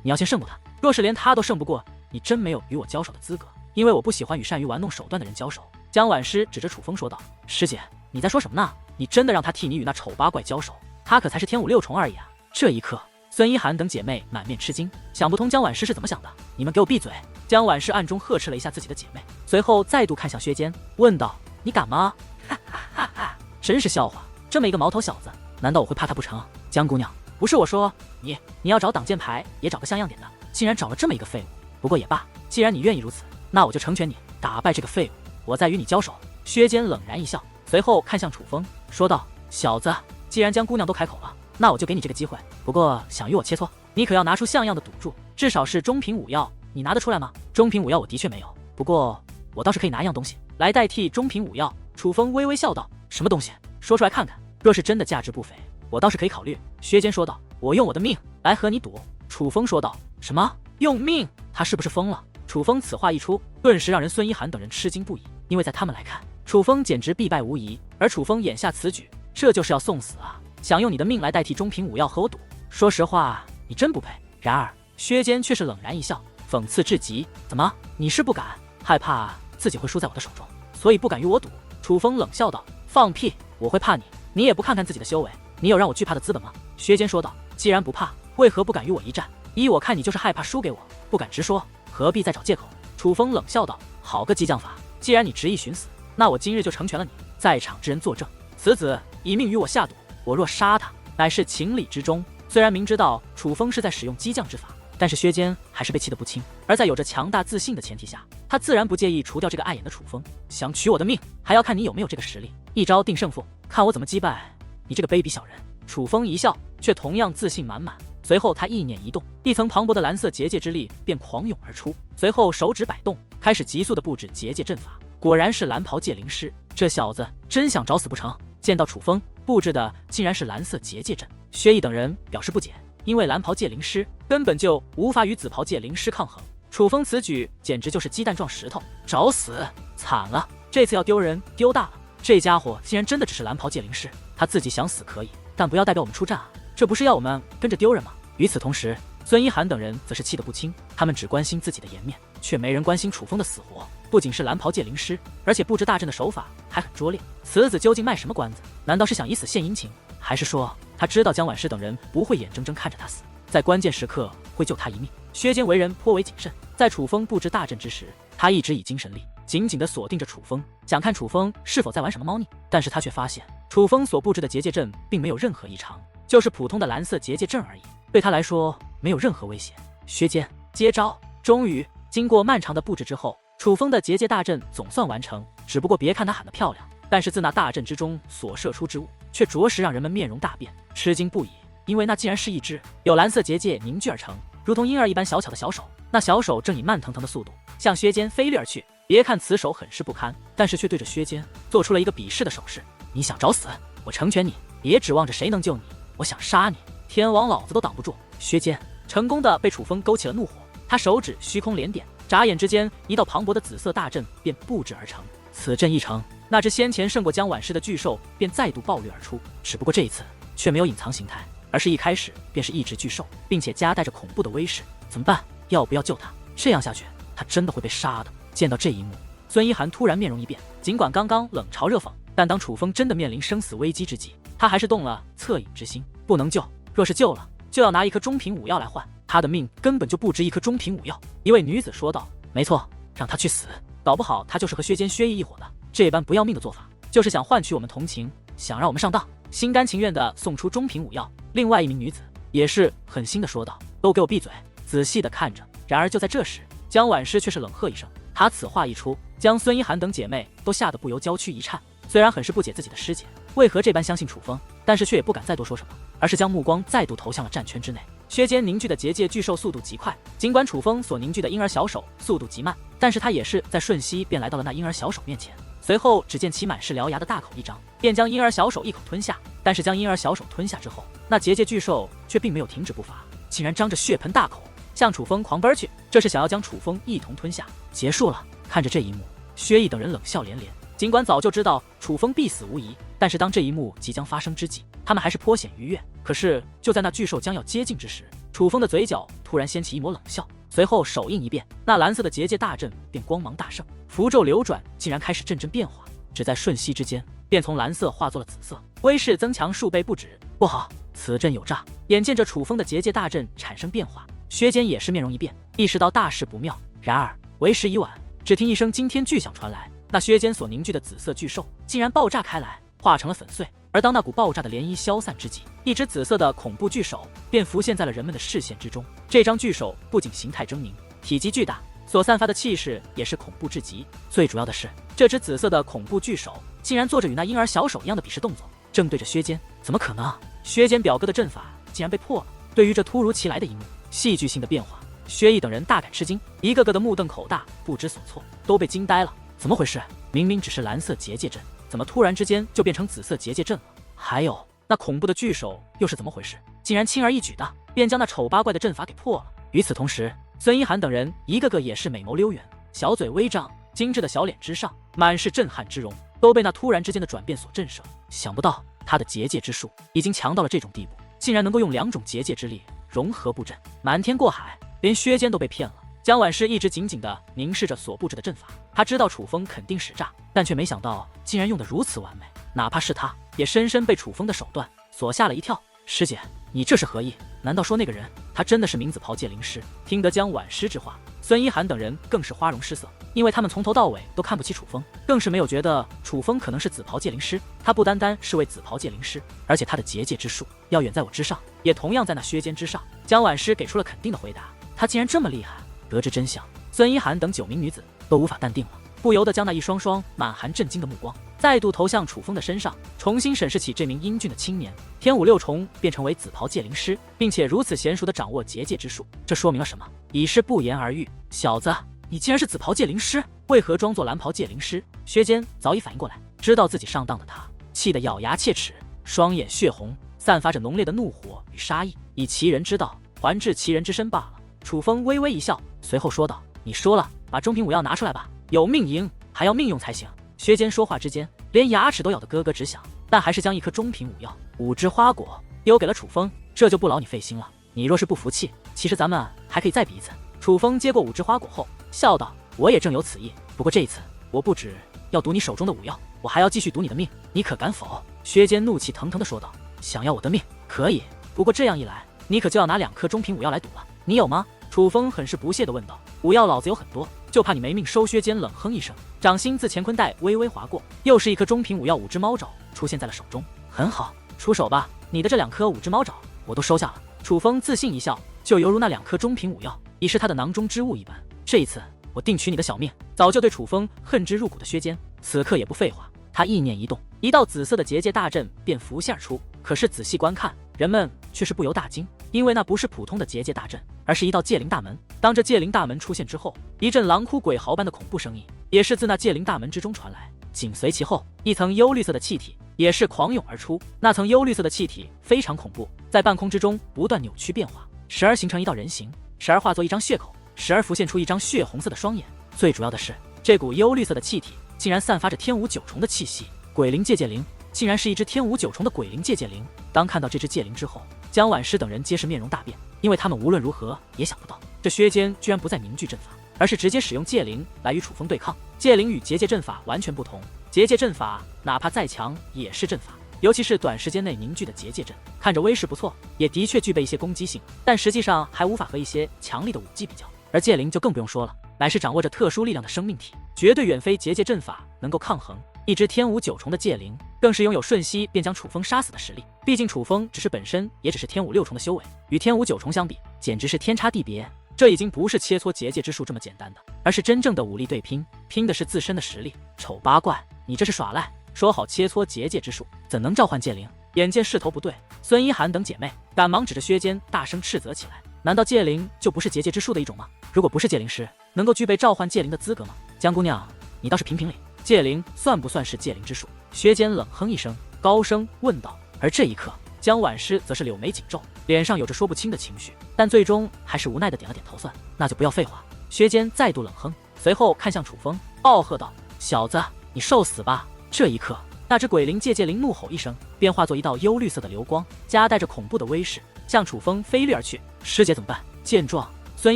你要先胜过他。若是连他都胜不过，你真没有与我交手的资格，因为我不喜欢与善于玩弄手段的人交手。”江婉师指着楚风说道：“师姐，你在说什么呢？你真的让他替你与那丑八怪交手？他可才是天武六重而已啊！”这一刻，孙一涵等姐妹满面吃惊，想不通江婉师是怎么想的。你们给我闭嘴！江婉师暗中呵斥了一下自己的姐妹，随后再度看向薛坚，问道：“你敢吗？”哈哈哈哈！真是笑话，这么一个毛头小子，难道我会怕他不成？江姑娘，不是我说你要找挡箭牌，也找个像样点的，竟然找了这么一个废物。不过也罢，既然你愿意如此，那我就成全你，打败这个废物，我再与你交手。薛坚冷然一笑，随后看向楚风，说道：“小子，既然江姑娘都开口了，那我就给你这个机会。不过想与我切磋，你可要拿出像样的赌注，至少是中品武药，你拿得出来吗？”中品武药我的确没有，不过我倒是可以拿一样东西来代替中品武药。楚风微微笑道：“什么东西？说出来看看。若是真的价值不菲，我倒是可以考虑。”薛坚说道：“我用我的命来和你赌。”楚风说道：“什么？用命？他是不是疯了？”楚风此话一出，顿时让人孙一涵等人吃惊不已，因为在他们来看，楚风简直必败无疑。而楚风眼下此举，这就是要送死啊！想用你的命来代替中品武药和我赌，说实话，你真不配。然而薛坚却是冷然一笑，讽刺至极：“怎么，你是不敢，害怕自己会输在我的手中，所以不敢与我赌？”楚风冷笑道：“放屁！我会怕你？你也不看看自己的修为，你有让我惧怕的资本吗？”薛坚说道：“既然不怕，为何不敢与我一战？依我看，你就是害怕输给我，不敢直说，何必再找借口？”楚风冷笑道：“好个激将法！既然你执意寻死，那我今日就成全了你。在场之人作证，此子以命与我下赌，我若杀他，乃是情理之中。”虽然明知道楚风是在使用激将之法，但是薛坚还是被气得不轻。而在有着强大自信的前提下，他自然不介意除掉这个碍眼的楚风。想取我的命，还要看你有没有这个实力，一招定胜负，看我怎么击败你这个卑鄙小人。楚风一笑，却同样自信满满。随后他意念一动，一层磅礴的蓝色结界之力便狂涌而出，随后手指摆动，开始急速的布置结界阵法。果然是蓝袍界灵师，这小子真想找死不成？见到楚风布置的竟然是蓝色结界阵，薛毅等人表示不解，因为蓝袍界灵师根本就无法与紫袍界灵师抗衡。楚风此举简直就是鸡蛋撞石头，找死！惨了，这次要丢人丢大了。这家伙竟然真的只是蓝袍界灵师，他自己想死可以，但不要代表我们出战啊！这不是要我们跟着丢人吗？与此同时，孙一涵等人则是气得不轻，他们只关心自己的颜面，却没人关心楚风的死活。不仅是蓝袍界灵师，而且布置大阵的手法还很拙劣。此子究竟卖什么关子？难道是想以死献殷勤，还是说他知道江婉师等人不会眼睁睁看着他死，在关键时刻会救他一命？薛坚为人颇为谨慎，在楚风布置大阵之时，他一直以精神力紧紧地锁定着楚风，想看楚风是否在玩什么猫腻。但是他却发现楚风所布置的结界阵并没有任何异常，就是普通的蓝色结界阵而已，对他来说没有任何威胁。薛坚接招！终于经过漫长的布置之后，楚风的结界大阵总算完成。只不过别看他喊得漂亮，但是自那大阵之中所射出之物，却着实让人们面容大变，吃惊不已。因为那竟然是一只有蓝色结界凝聚而成，如同婴儿一般小巧的小手。那小手正以慢腾腾的速度向薛坚飞掠而去。别看此手很是不堪，但是却对着薛坚做出了一个鄙视的手势：“你想找死？我成全你，别指望着谁能救你。我想杀你，天王老子都挡不住。”薛坚成功的被楚风勾起了怒火，他手指虚空连点，眨眼之间，一道磅礴的紫色大阵便布置而成。此阵一成，那只先前胜过江婉师的巨兽便再度暴掠而出，只不过这一次却没有隐藏形态，而是一开始便是一只巨兽，并且夹带着恐怖的威势。怎么办？要不要救他？这样下去，他真的会被杀的。见到这一幕，孙一涵突然面容一变。尽管刚刚冷嘲热讽，但当楚风真的面临生死危机之际，他还是动了恻隐之心。不能救，若是救了，就要拿一颗中品武药来换。他的命根本就不值一颗中品武药。一位女子说道：“没错，让他去死，搞不好他就是和薛坚、薛毅一伙的。这般不要命的做法，就是想换取我们同情，想让我们上当，心甘情愿地送出中品武药。”另外一名女子也是狠心地说道：“都给我闭嘴，仔细地看着。”然而就在这时，江婉师却是冷喝一声，他此话一出，将孙一涵等姐妹都吓得不由娇躯一颤。虽然很是不解自己的师姐为何这般相信楚风，但是却也不敢再多说什么，而是将目光再度投向了战圈之内。薛坚凝聚的结界巨兽速度极快，尽管楚风所凝聚的婴儿小手速度极慢，但是他也是在瞬息便来到了那婴儿小手面前。随后只见其满是獠牙的大口一张，便将婴儿小手一口吞下。但是将婴儿小手吞下之后，那结界巨兽却并没有停止步伐，竟然张着血盆大口向楚风狂奔去，这是想要将楚风一同吞下。结束了。看着这一幕，薛毅等人冷笑连连。尽管早就知道楚风必死无疑，但是当这一幕即将发生之际，他们还是颇显愉悦。可是就在那巨兽将要接近之时，楚风的嘴角突然掀起一抹冷笑，随后手印一变，那蓝色的结界大阵便光芒大盛，符咒流转，竟然开始阵阵变化，只在瞬息之间，便从蓝色化作了紫色，威势增强数倍不止。不好，此阵有诈！眼见着楚风的结界大阵产生变化，薛坚也是面容一变，意识到大事不妙。然而为时已晚，只听一声惊天巨响传来，那薛坚所凝聚的紫色巨兽竟然爆炸开来，化成了粉碎。而当那股爆炸的涟漪消散之际，一只紫色的恐怖巨手便浮现在了人们的视线之中。这张巨手不仅形态狰狞，体积巨大，所散发的气势也是恐怖至极。最主要的是，这只紫色的恐怖巨手竟然做着与那婴儿小手一样的比试动作，正对着薛坚。怎么可能？薛坚表哥的阵法竟然被破了！对于这突如其来的一幕，戏剧性的变化，薛毅等人大感吃惊，一个个的目瞪口大，不知所措，都被惊呆了。怎么回事？明明只是蓝色结界阵，怎么突然之间就变成紫色结界阵了？还有那恐怖的巨手又是怎么回事？竟然轻而易举的便将那丑八怪的阵法给破了。与此同时，孙一涵等人一个个也是美眸溜圆，小嘴微张，精致的小脸之上满是震撼之容，都被那突然之间的转变所震慑。想不到他的结界之术已经强到了这种地步，竟然能够用2种结界之力融合布阵，瞒天过海，连薛坚都被骗了。江婉师一直紧紧地凝视着所布置的阵法，他知道楚风肯定使诈，但却没想到竟然用得如此完美，哪怕是他也深深被楚风的手段所吓了一跳。师姐，你这是何意？难道说那个人他真的是明子袍界灵师？听得江婉师之话，孙一涵等人更是花容失色，因为他们从头到尾都看不起楚风，更是没有觉得楚风可能是紫袍界灵师。他不单单是位紫袍界灵师，而且他的结界之术要远在我之上，也同样在那薛坚之上。江婉师给出了肯定的回答，他竟然这么厉害！得知真相，孙一涵等9名女子都无法淡定了，不由得将那一双双满含震惊的目光再度投向楚风的身上，重新审视起这名英俊的青年。天武6重变成为紫袍界灵师，并且如此娴熟地掌握结界之术，这说明了什么？已是不言而喻。小子，你竟然是紫袍界灵师，为何装作蓝袍界灵师？薛坚早已反应过来，知道自己上当的他，气得咬牙切齿，双眼血红，散发着浓烈的怒火与杀意，以其人之道还治其人之身罢了。楚风微微一笑，随后说道：“你说了，把中品武药拿出来吧，有命赢，还要命用才行。”薛坚说话之间，连牙齿都咬得咯咯直响，但还是将一颗中品武药5枝花果丢给了楚风。这就不劳你费心了，你若是不服气，其实咱们还可以再比一次。楚风接过5枝花果后，笑道：“我也正有此意，不过这一次我不止要赌你手中的武药，我还要继续赌你的命，你可敢否？”薛坚怒气腾腾地说道：“想要我的命，可以，不过这样一来，你可就要拿2颗中品武药来赌了，你有吗？”楚风很是不屑地问道：“武药老子有很多，就怕你没命收。”薛坚冷哼一声，掌心自乾坤袋微微划过，又是一颗中品武药5只猫爪出现在了手中。很好，出手吧，你的这2颗5只猫爪我都收下了。楚风自信一笑，就犹如那2颗中品武药已是他的囊中之物一般。这一次我定取你的小命。早就对楚风恨之入骨的薛坚，此刻也不废话，他意念一动，一道紫色的结界大阵便浮现而出。可是仔细观看，人们却是不由大惊，因为那不是普通的结界大阵，而是一道界灵大门。当这界灵大门出现之后，一阵狼哭鬼嚎般的恐怖声音也是自那界灵大门之中传来，紧随其后，一层幽绿色的气体也是狂涌而出。那层幽绿色的气体非常恐怖，在半空之中不断扭曲变化，时而形成一道人形，时而化作一张血口，时而浮现出一张血红色的双眼。最主要的是，这股幽绿色的气体竟然散发着天武9重的气息，鬼灵界界灵竟然是一只天武9重的鬼灵界界灵。当看到这只界灵之后，江婉师等人皆是面容大变，因为他们无论如何也想不到，这薛坚居然不再凝聚阵法，而是直接使用界灵来与楚风对抗。界灵与结界阵法完全不同，结界阵法哪怕再强也是阵法，尤其是短时间内凝聚的结界阵，看着威势不错，也的确具备一些攻击性，但实际上还无法和一些强力的武技比较。而界灵就更不用说了，乃是掌握着特殊力量的生命体，绝对远非结界阵法能够抗衡。一只天武9重的界灵更是拥有瞬息便将楚风杀死的实力，毕竟楚风本身也只是天武6重的修为，与天武9重相比，简直是天差地别。这已经不是切磋结界之术这么简单的，而是真正的武力对拼，拼的是自身的实力。丑八怪，你这是耍赖！说好切磋结界之术，怎能召唤界灵？眼见势头不对，孙一涵等姐妹赶忙指着薛坚大声斥责起来。难道界灵就不是结界之术的一种吗？如果不是界灵师，能够具备召唤界灵的资格吗？江姑娘，你倒是评评理，界灵算不算是界灵之术？薛坚冷哼一声，高声问道。而这一刻，江婉师则是柳眉紧皱，脸上有着说不清的情绪，但最终还是无奈的点了点头，算，那就不要废话。薛坚再度冷哼，随后看向楚风，傲喝道：“小子，你受死吧！这一刻，那只鬼灵界界灵怒吼一声，便化作一道幽绿色的流光，夹带着恐怖的威势，向楚风飞掠而去。师姐怎么办？见状，孙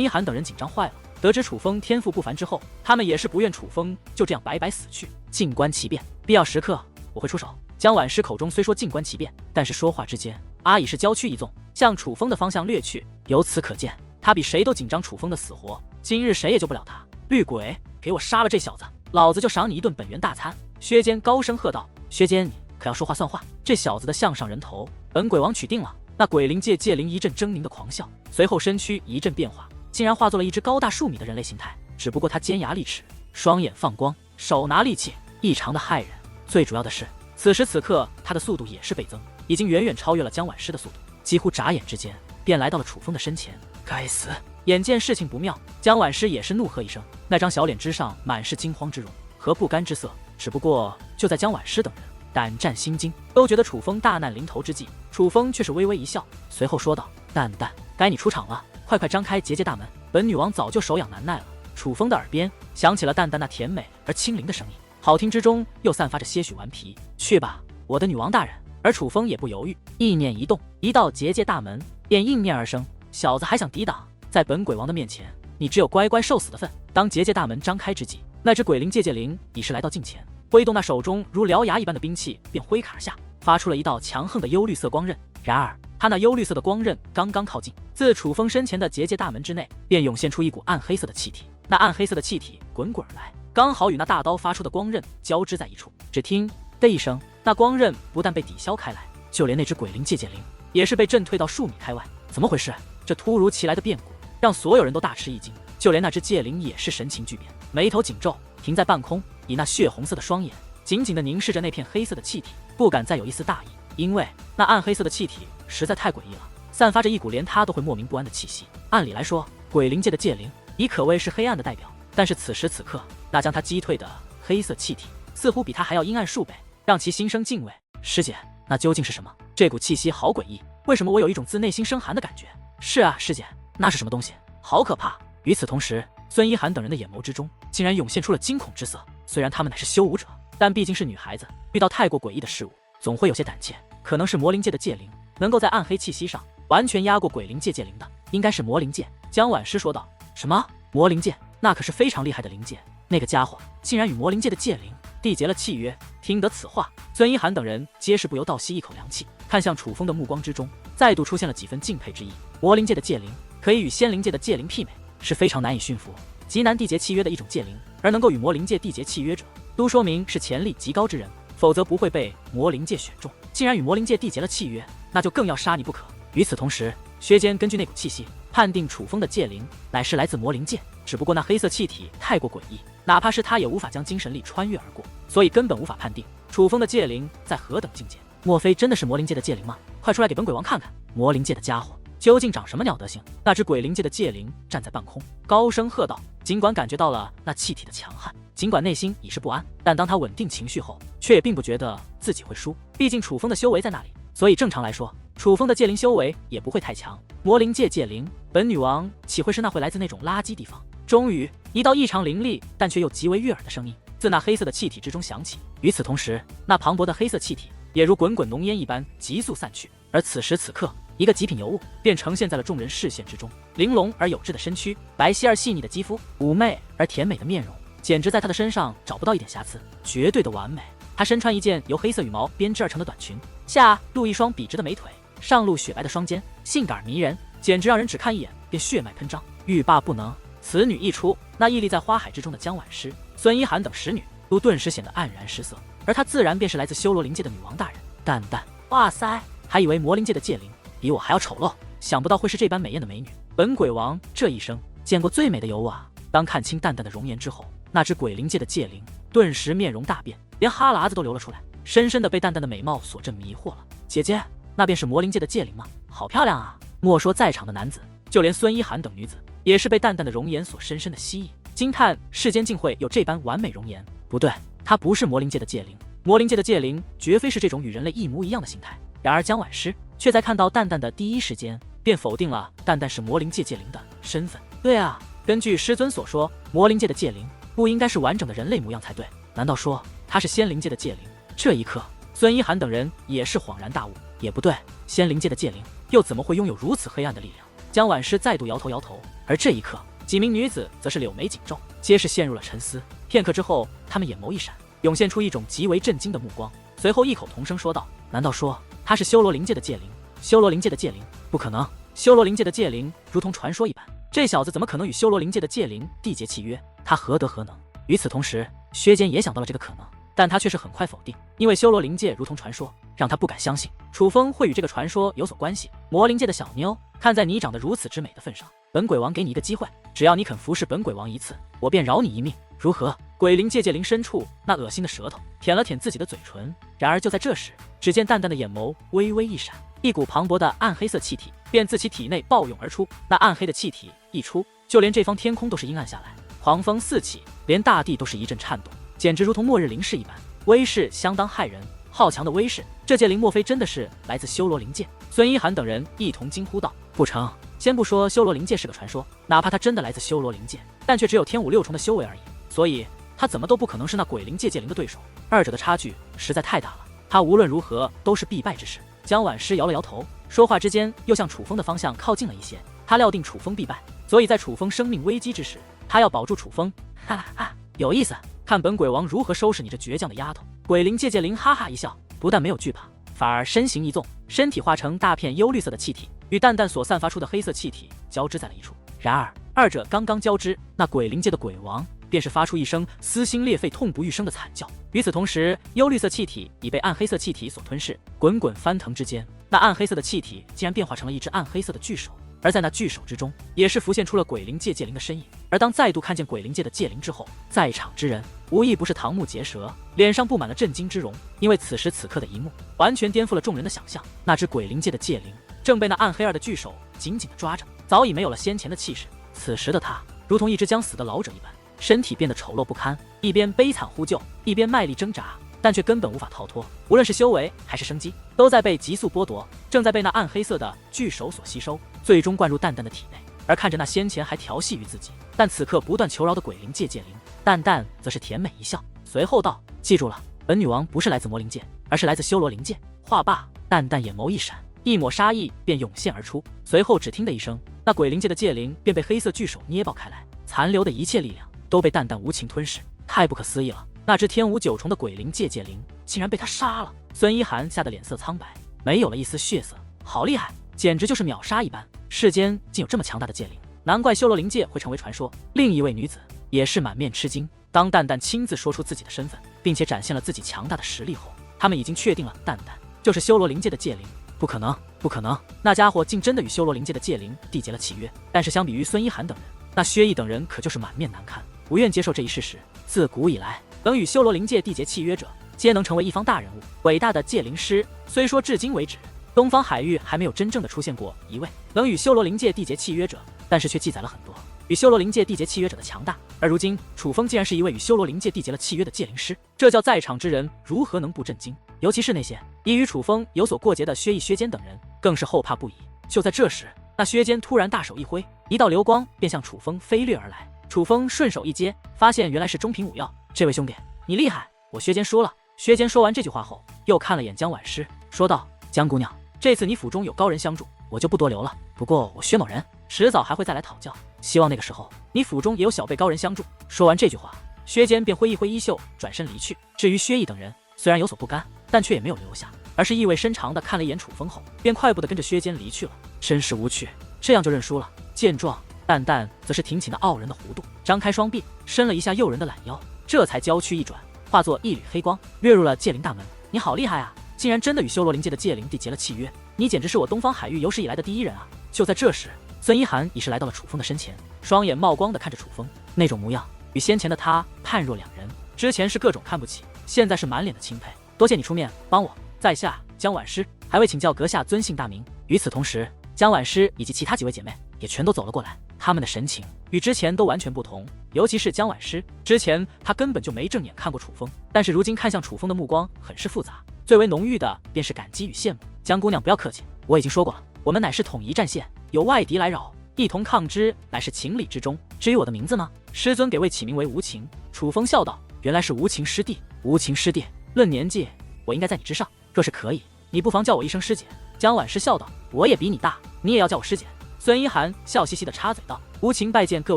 一涵等人紧张坏了。得知楚风天赋不凡之后，他们也是不愿楚风就这样白白死去。静观其变，必要时刻我会出手。江婉师口中虽说静观其变，但是说话之间，阿已是娇躯一纵，向楚风的方向掠去。由此可见，他比谁都紧张楚风的死活。今日谁也救不了他。绿鬼，给我杀了这小子，老子就赏你一顿本源大餐！薛坚高声喝道：“薛坚，你可要说话算话！这小子的项上人头，本鬼王取定了。”那鬼灵界界灵一阵狰狞的狂笑，随后身躯一阵变化，竟然化作了一只高大数米的人类形态。只不过他尖牙利齿，双眼放光，手拿利器，异常的骇人。最主要的是，此时此刻他的速度也是倍增，已经远远超越了江婉师的速度，几乎眨眼之间便来到了楚风的身前。该死！眼见事情不妙，江婉师也是怒喝一声，那张小脸之上满是惊慌之容和不甘之色。只不过就在江婉师等人胆战心惊，都觉得楚风大难临头之际，楚风却是微微一笑，随后说道：“蛋蛋，该你出场了，快快张开结界大门，本女王早就手痒难耐了。”楚风的耳边响起了蛋蛋那甜美而轻灵的声音，好听之中又散发着些许顽皮。去吧，我的女王大人。而楚风也不犹豫，意念一动，一道结界大门便应面而生。小子还想抵挡？在本鬼王的面前，你只有乖乖受死的份。当结界大门张开之际，那只鬼灵界界灵已是来到近前，挥动那手中如獠牙一般的兵器，便挥砍而下，发出了一道强横的幽绿色光刃。然而他那幽绿色的光刃刚刚靠近，自楚风身前的结界大门之内便涌现出一股暗黑色的气体。那暗黑色的气体滚滚而来，刚好与那大刀发出的光刃交织在一处。只听的一声，那光刃不但被抵消开来，就连那只鬼灵界界灵也是被震退到数米开外。怎么回事？这突如其来的变故让所有人都大吃一惊，就连那只界灵也是神情巨变，眉头紧皱，停在半空，以那血红色的双眼紧紧地凝视着那片黑色的气体，不敢再有一丝大意，因为那暗黑色的气体实在太诡异了，散发着一股连他都会莫名不安的气息。按理来说，鬼灵界的界灵已可谓是黑暗的代表，但是此时此刻，那将他击退的黑色气体似乎比他还要阴暗数倍，让其心生敬畏。师姐，那究竟是什么？这股气息好诡异，为什么我有一种自内心生寒的感觉？是啊，师姐，那是什么东西？好可怕！与此同时，孙一涵等人的眼眸之中竟然涌现出了惊恐之色。虽然他们乃是修武者，但毕竟是女孩子，遇到太过诡异的事物，总会有些胆怯。可能是魔灵界的界灵能够在暗黑气息上完全压过鬼灵界界灵的，应该是魔灵界。江婉师说道。什么？魔灵界？那可是非常厉害的灵界，那个家伙竟然与魔灵界的界灵缔结了契约。听得此话，孙一涵等人皆是不由倒吸一口凉气，看向楚风的目光之中再度出现了几分敬佩之意。魔灵界的界灵可以与仙灵界的界灵媲美，是非常难以驯服、极难缔结契约的一种界灵，而能够与魔灵界缔结契约者，都说明是潜力极高之人，否则不会被魔灵界选中。既然与魔灵界缔结了契约，那就更要杀你不可。与此同时，薛坚根据那股气息判定楚风的界灵乃是来自魔灵界，只不过那黑色气体太过诡异，哪怕是他也无法将精神力穿越而过，所以根本无法判定楚风的界灵在何等境界。莫非真的是魔灵界的界灵吗？快出来给本鬼王看看，魔灵界的家伙究竟长什么鸟德行？那只鬼灵界的界灵站在半空，高声喝道。尽管感觉到了那气体的强悍，尽管内心已是不安，但当他稳定情绪后，却也并不觉得自己会输。毕竟楚风的修为在那里，所以正常来说，楚风的界灵修为也不会太强。魔灵界界灵，本女王岂会是那会来自那种垃圾地方？终于，一道异常凌厉但却又极为悦耳的声音自那黑色的气体之中响起。与此同时，那磅礴的黑色气体也如滚滚浓烟一般急速散去。而此时此刻，一个极品尤物便呈现在了众人视线之中，玲珑而有致的身躯，白皙而细腻的肌肤，妩媚而甜美的面容，简直在她的身上找不到一点瑕疵，绝对的完美。她身穿一件由黑色羽毛编织而成的短裙，下露一双笔直的美腿，上露雪白的双肩，性感迷人，简直让人只看一眼便血脉喷张，欲罢不能。此女一出，那屹立在花海之中的江婉师、孙一涵等10女都顿时显得黯然失色，而她自然便是来自修罗灵界的女王大人。蛋蛋，哇塞，还以为魔灵界的界灵比我还要丑陋，想不到会是这般美艳的美女。本鬼王这一生见过最美的尤物啊！当看清蛋蛋的容颜之后，那只鬼灵界的界灵顿时面容大变，连哈喇子都流了出来，深深的被蛋蛋的美貌所震迷惑了。姐姐，那便是魔灵界的界灵吗？好漂亮啊！莫说在场的男子，就连孙一涵等女子也是被蛋蛋的容颜所深深的吸引，惊叹世间竟会有这般完美容颜。不对，她不是魔灵界的界灵，魔灵界的界灵绝非是这种与人类一模一样的形态。然而江婉师却在看到蛋蛋的第一时间便否定了蛋蛋是魔灵界界灵的身份。对啊，根据师尊所说，魔灵界的界灵不应该是完整的人类模样才对，难道说他是仙灵界的界灵？这一刻，孙一涵等人也是恍然大悟。也不对，仙灵界的界灵又怎么会拥有如此黑暗的力量？江婉师再度摇头摇头。而这一刻，几名女子则是柳眉紧皱，皆是陷入了沉思。片刻之后，她们眼眸一闪，涌现出一种极为震惊的目光，随后异口同声说道：“难道说他是修罗灵界的界灵？修罗灵界的界灵？不可能！修罗灵界的界灵如同传说一般，这小子怎么可能与修罗灵界的界灵缔结契约？他何德何能？”与此同时，薛坚也想到了这个可能，但他却是很快否定，因为修罗灵界如同传说，让他不敢相信楚风会与这个传说有所关系。魔灵界的小妞，看在你长得如此之美的份上，本鬼王给你一个机会，只要你肯服侍本鬼王一次，我便饶你一命，如何？鬼灵界界灵深处那恶心的舌头舔了舔自己的嘴唇，然而就在这时，只见淡淡的眼眸微微一闪，一股磅礴的暗黑色气体便自其体内暴涌而出。那暗黑的气体一出，就连这方天空都是阴暗下来，狂风四起，连大地都是一阵颤动，简直如同末日灵势一般，威势相当骇人。好强的威势，这界灵莫非真的是来自修罗灵界？孙一涵等人一同惊呼道：“不成！先不说修罗灵界是个传说，哪怕他真的来自修罗灵界，但却只有天5、6重的修为而已，所以他怎么都不可能是那鬼灵界界灵的对手。二者的差距实在太大了，他无论如何都是必败之势。”江婉师摇了摇头，说话之间又向楚风的方向靠近了一些。他料定楚风必败，所以在楚风生命危机之时，他要保住楚风。哈哈，有意思，看本鬼王如何收拾你这倔强的丫头。鬼灵界界灵哈哈一笑，不但没有惧怕，反而身形一纵，身体化成大片幽绿色的气体，与淡淡所散发出的黑色气体交织在了一处。然而二者刚刚交织，那鬼灵界的鬼王便是发出一声撕心裂肺、痛不欲生的惨叫。与此同时，幽绿色气体已被暗黑色气体所吞噬，滚滚翻腾之间，那暗黑色的气体竟然变化成了一只暗黑色的巨手，而在那巨手之中，也是浮现出了鬼灵界界灵的身影。而当再度看见鬼灵界的界灵之后，在场之人无一不是瞠目结舌，脸上布满了震惊之容，因为此时此刻的一幕完全颠覆了众人的想象。那只鬼灵界的界灵正被那暗黑二的巨手紧紧地抓着，早已没有了先前的气势。此时的他如同一只将死的老者一般，身体变得丑陋不堪，一边悲惨呼救，一边卖力挣扎，但却根本无法逃脱。无论是修为还是生机，都在被急速剥夺，正在被那暗黑色的巨手所吸收，最终灌入淡淡的体内。而看着那先前还调戏于自己，但此刻不断求饶的鬼灵界界灵，淡淡则是甜美一笑，随后道：“记住了，本女王不是来自魔灵界，而是来自修罗灵界。”话罢，淡淡眼眸一闪，一抹杀意便涌现而出。随后只听的一声，那鬼灵界的界灵便被黑色巨手捏爆开来，残留的一切力量都被淡淡无情吞噬。太不可思议了，那只天5、9重的鬼灵界界灵竟然被他杀了。孙一涵吓得脸色苍白，没有了一丝血色。好厉害，简直就是秒杀一般。世间竟有这么强大的界灵，难怪修罗灵界会成为传说。另一位女子也是满面吃惊，当淡淡亲自说出自己的身份，并且展现了自己强大的实力后，他们已经确定了淡淡就是修罗灵界的界灵。不可能，不可能，那家伙竟真的与修罗灵界的界灵缔结了契约。但是相比于孙一涵等人，那薛毅等人可就是满面难堪，不愿接受这一事实。自古以来，能与修罗灵界缔结契约者，皆能成为一方大人物，伟大的界灵师。虽说至今为止，东方海域还没有真正的出现过一位能与修罗灵界缔结契约者，但是却记载了很多与修罗灵界缔结契约者的强大。而如今楚风竟然是一位与修罗灵界缔结了契约的界灵师，这叫在场之人如何能不震惊？尤其是那些已与楚风有所过节的薛毅、薛坚等人，更是后怕不已。就在这时，那薛坚突然大手一挥，一道流光便向楚风飞掠而来。楚风顺手一接，发现原来是中品武药。这位兄弟，你厉害，我薛坚输了。薛坚说完这句话后，又看了眼江婉师，说道：“江姑娘，这次你府中有高人相助，我就不多留了。不过我薛某人迟早还会再来讨教，希望那个时候你府中也有小辈高人相助。”说完这句话，薛坚便挥一挥衣袖，转身离去。至于薛毅等人，虽然有所不甘，但却也没有留下，而是意味深长地看了一眼楚风后，便快步地跟着薛坚离去了。真是无趣，这样就认输了。见状，淡淡则是挺起那傲人的弧度，张开双臂，伸了一下诱人的懒腰，这才娇躯一转，化作一缕黑光，掠入了界灵大门。你好厉害啊，竟然真的与修罗灵界的界灵缔结了契约，你简直是我东方海域有史以来的第一人啊！就在这时，孙一涵已是来到了楚风的身前，双眼冒光地看着楚风，那种模样与先前的他判若两人。之前是各种看不起，现在是满脸的钦佩。多谢你出面帮我。在下江婉师，还未请教阁下尊姓大名。与此同时，江婉师以及其他几位姐妹也全都走了过来，她们的神情与之前都完全不同。尤其是江婉师，之前她根本就没正眼看过楚风，但是如今看向楚风的目光很是复杂，最为浓郁的便是感激与羡慕。江姑娘不要客气，我已经说过了，我们乃是统一战线，有外敌来扰，一同抗之乃是情理之中。至于我的名字呢，师尊给位起名为无情。楚风笑道：“原原来是无情师弟。无情师弟，论年纪，我应该在你之上。若是可以，你不妨叫我一声师姐。江婉师笑道：“我也比你大，你也要叫我师姐。”孙一涵笑嘻嘻地插嘴道：“无情拜见各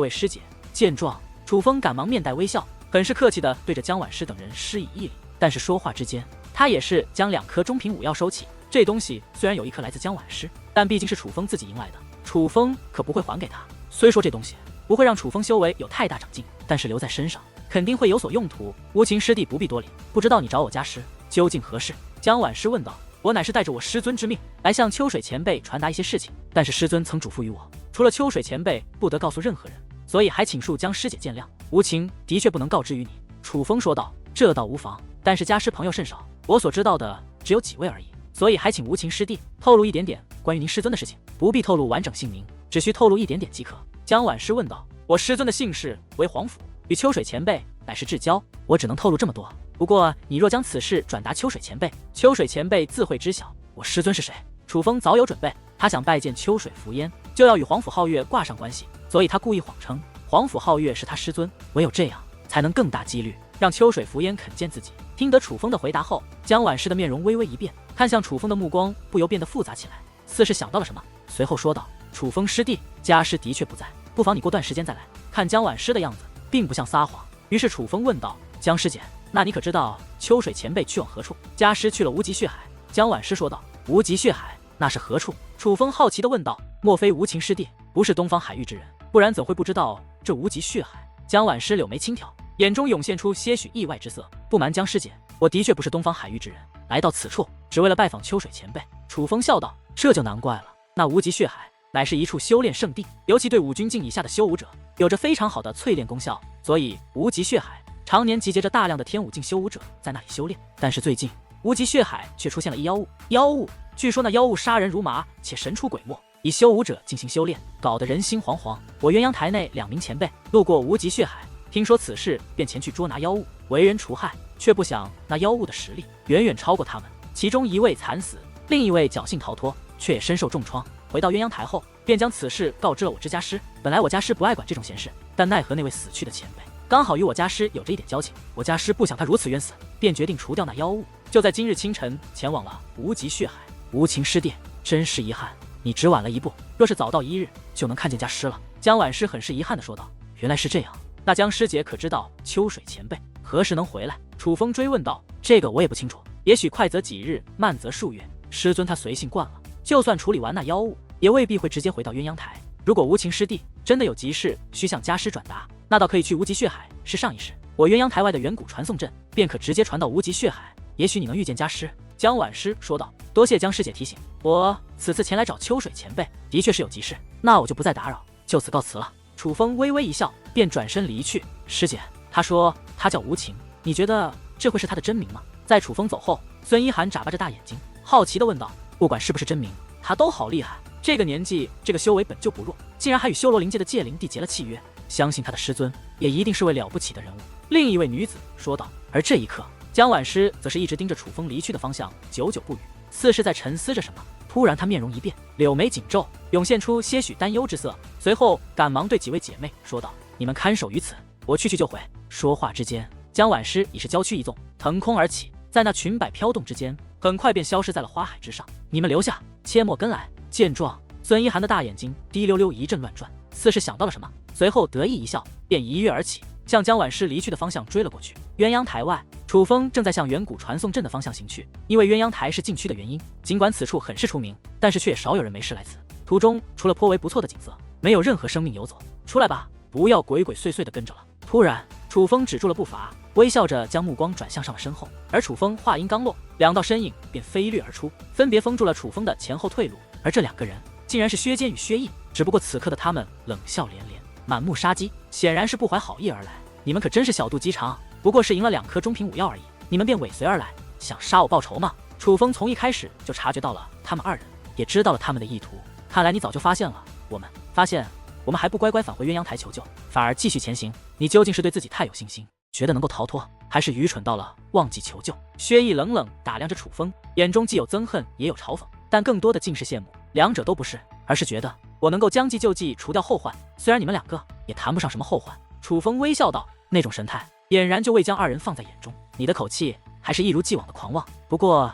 位师姐。”见状，楚风赶忙面带微笑，很是客气地对着江婉师等人施以一礼。但是说话之间，他也是将2颗中品武药收起。这东西虽然有1颗来自江婉师，但毕竟是楚风自己赢来的，楚风可不会还给他。虽说这东西不会让楚风修为有太大长进，但是留在身上肯定会有所用途。无情师弟不必多礼，不知道你找我家师究竟何事？江婉师问道。我乃是带着我师尊之命来向秋水前辈传达一些事情，但是师尊曾嘱咐于我，除了秋水前辈不得告诉任何人，所以还请恕江师姐见谅。无情的确不能告知于你。楚风说道。这倒无妨，但是家师朋友甚少，我所知道的只有几位而已，所以还请无情师弟透露一点点关于您师尊的事情，不必透露完整姓名，只需透露一点点即可。江婉师问道。我师尊的姓氏为黄甫，与秋水前辈乃是至交，我只能透露这么多。不过你若将此事转达秋水前辈，秋水前辈自会知晓我师尊是谁。楚风早有准备，他想拜见秋水福烟，就要与黄甫皓月挂上关系，所以他故意谎称黄甫皓月是他师尊，唯有这样才能更大几率让秋水福烟肯见自己。听得楚风的回答后，江婉师的面容微微一变，看向楚风的目光不由变得复杂起来，似是想到了什么，随后说道：楚风师弟，家师的确不在，不妨你过段时间再来。看江婉师的样子并不像撒谎，于是楚风问道：江师姐，那你可知道秋水前辈去往何处？家师去了无极血海。江婉师说道。无极血海那是何处？楚风好奇地问道。莫非无情师弟不是东方海域之人，不然怎会不知道这无极血海？江婉师柳眉轻挑，眼中涌现出些许意外之色。不瞒江师姐，我的确不是东方海域之人，来到此处只为了拜访秋水前辈。楚风笑道。这就难怪了，那无极血海乃是一处修炼圣地，尤其对5军境以下的修武者有着非常好的淬炼功效，所以无极血海常年集结着大量的天5境修武者在那里修炼。但是最近无极血海却出现了一妖物，据说那妖物杀人如麻，且神出鬼没，以修武者进行修炼，搞得人心惶惶。我鸳鸯台内2名前辈路过无极血海，听说此事便前去捉拿妖物，为人除害，却不想那妖物的实力远远超过他们，其中1位惨死，另1位侥幸逃脱，却也身受重创。回到鸳鸯台后，便将此事告知了我之家师。本来我家师不爱管这种闲事，但奈何那位死去的前辈刚好与我家师有着一点交情，我家师不想他如此冤死，便决定除掉那妖物，就在今日清晨前往了无极血海。无情师弟，真是遗憾，你只晚了一步，若是早到1日，就能看见家师了。江婉师很是遗憾地说道。原来是这样，那江师姐可知道秋水前辈何时能回来？楚风追问道。这个我也不清楚，也许快则几日，慢则数月。师尊他随性惯了，就算处理完那妖物，也未必会直接回到鸳鸯台。如果无情师弟真的有急事需向家师转达，那倒可以去无极血海试上一试，我鸳鸯台外的远古传送阵便可直接传到无极血海，也许你能遇见家师。江婉师说道。多谢江师姐提醒，我此次前来找秋水前辈的确是有急事，那我就不再打扰，就此告辞了。楚风微微一笑，便转身离去。师姐，他说他叫无情，你觉得这会是他的真名吗？在楚风走后，孙一涵眨巴着大眼睛，好奇地问道。不管是不是真名，他都好厉害，这个年纪，这个修为本就不弱，竟然还与修罗灵界的界灵帝结了契约，相信他的师尊也一定是位了不起的人物。另1位女子说道。而这一刻，江婉师则是一直盯着楚风离去的方向，久久不语，似是在沉思着什么。突然她面容一变，柳眉紧皱，涌现出些许担忧之色，随后赶忙对几位姐妹说道。你们看守于此，我去就回。说话之间，江婉师已是娇躯一纵，腾空而起，在那裙摆飘动之间，很快便消失在了花海之上。你们留下，切莫跟来。见状，孙一涵的大眼睛滴溜溜一阵乱转，似是想到了什么，随后得意一笑，便一跃而起，向江婉师离去的方向追了过去。鸳鸯台外，楚风正在向远古传送阵的方向行去。因为鸳鸯台是禁区的原因，尽管此处很是出名，但是却也少有人没事来此。途中除了颇为不错的景色，没有任何生命游走。出来吧，不要鬼鬼祟祟的跟着了。突然，楚风止住了步伐，微笑着将目光转向上了身后。而楚风话音刚落，2道身影便飞掠而出，分别封住了楚风的前后退路。而这2个人竟然是薛坚与薛毅，只不过此刻的他们冷笑连连，满目杀机，显然是不怀好意而来。你们可真是小肚鸡肠，不过是赢了2颗中品武药而已，你们便尾随而来，想杀我报仇吗？楚风从一开始就察觉到了他们2人，也知道了他们的意图。看来你早就发现了发现我们还不乖乖返回鸳鸯台求救，反而继续前行，你究竟是对自己太有信心，觉得能够逃脱，还是愚蠢到了忘记求救？薛毅冷冷打量着楚风，眼中既有憎恨也有嘲讽，但更多的竟是羡慕。2者都不是，而是觉得我能够将计就计，除掉后患，虽然你们2个也谈不上什么后患。楚风微笑道，那种神态俨然就未将二人放在眼中。你的口气还是一如既往的狂妄，不过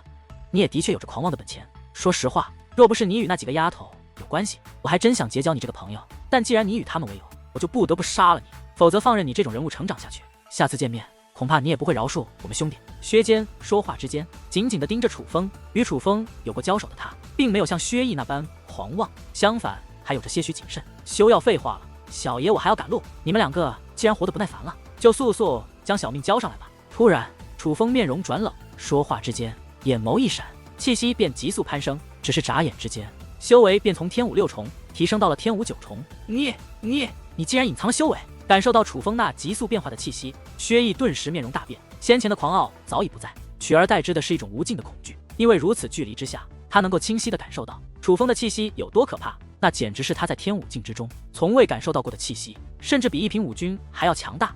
你也的确有着狂妄的本钱。说实话，若不是你与那几个丫头有关系，我还真想结交你这个朋友。但既然你与他们为友，我就不得不杀了你，否则放任你这种人物成长下去，下次见面恐怕你也不会饶恕我们兄弟。薛坚说话之间，紧紧地盯着楚风。与楚风有过交手的他，并没有像薛毅那般狂妄，相反还有着些许谨慎。休要废话了，小爷我还要赶路。你们两个既然活得不耐烦了，就速速将小命交上来吧。突然，楚风面容转冷，说话之间，眼眸一闪，气息便急速攀升。只是眨眼之间，修为便从天武6重提升到了天武9重。你竟然隐藏了修为！感受到楚风那急速变化的气息，薛毅顿时面容大变，先前的狂傲早已不在，取而代之的是一种无尽的恐惧。因为如此距离之下，他能够清晰地感受到楚风的气息有多可怕，那简直是他在天武境之中从未感受到过的气息，甚至比一品武君还要强大。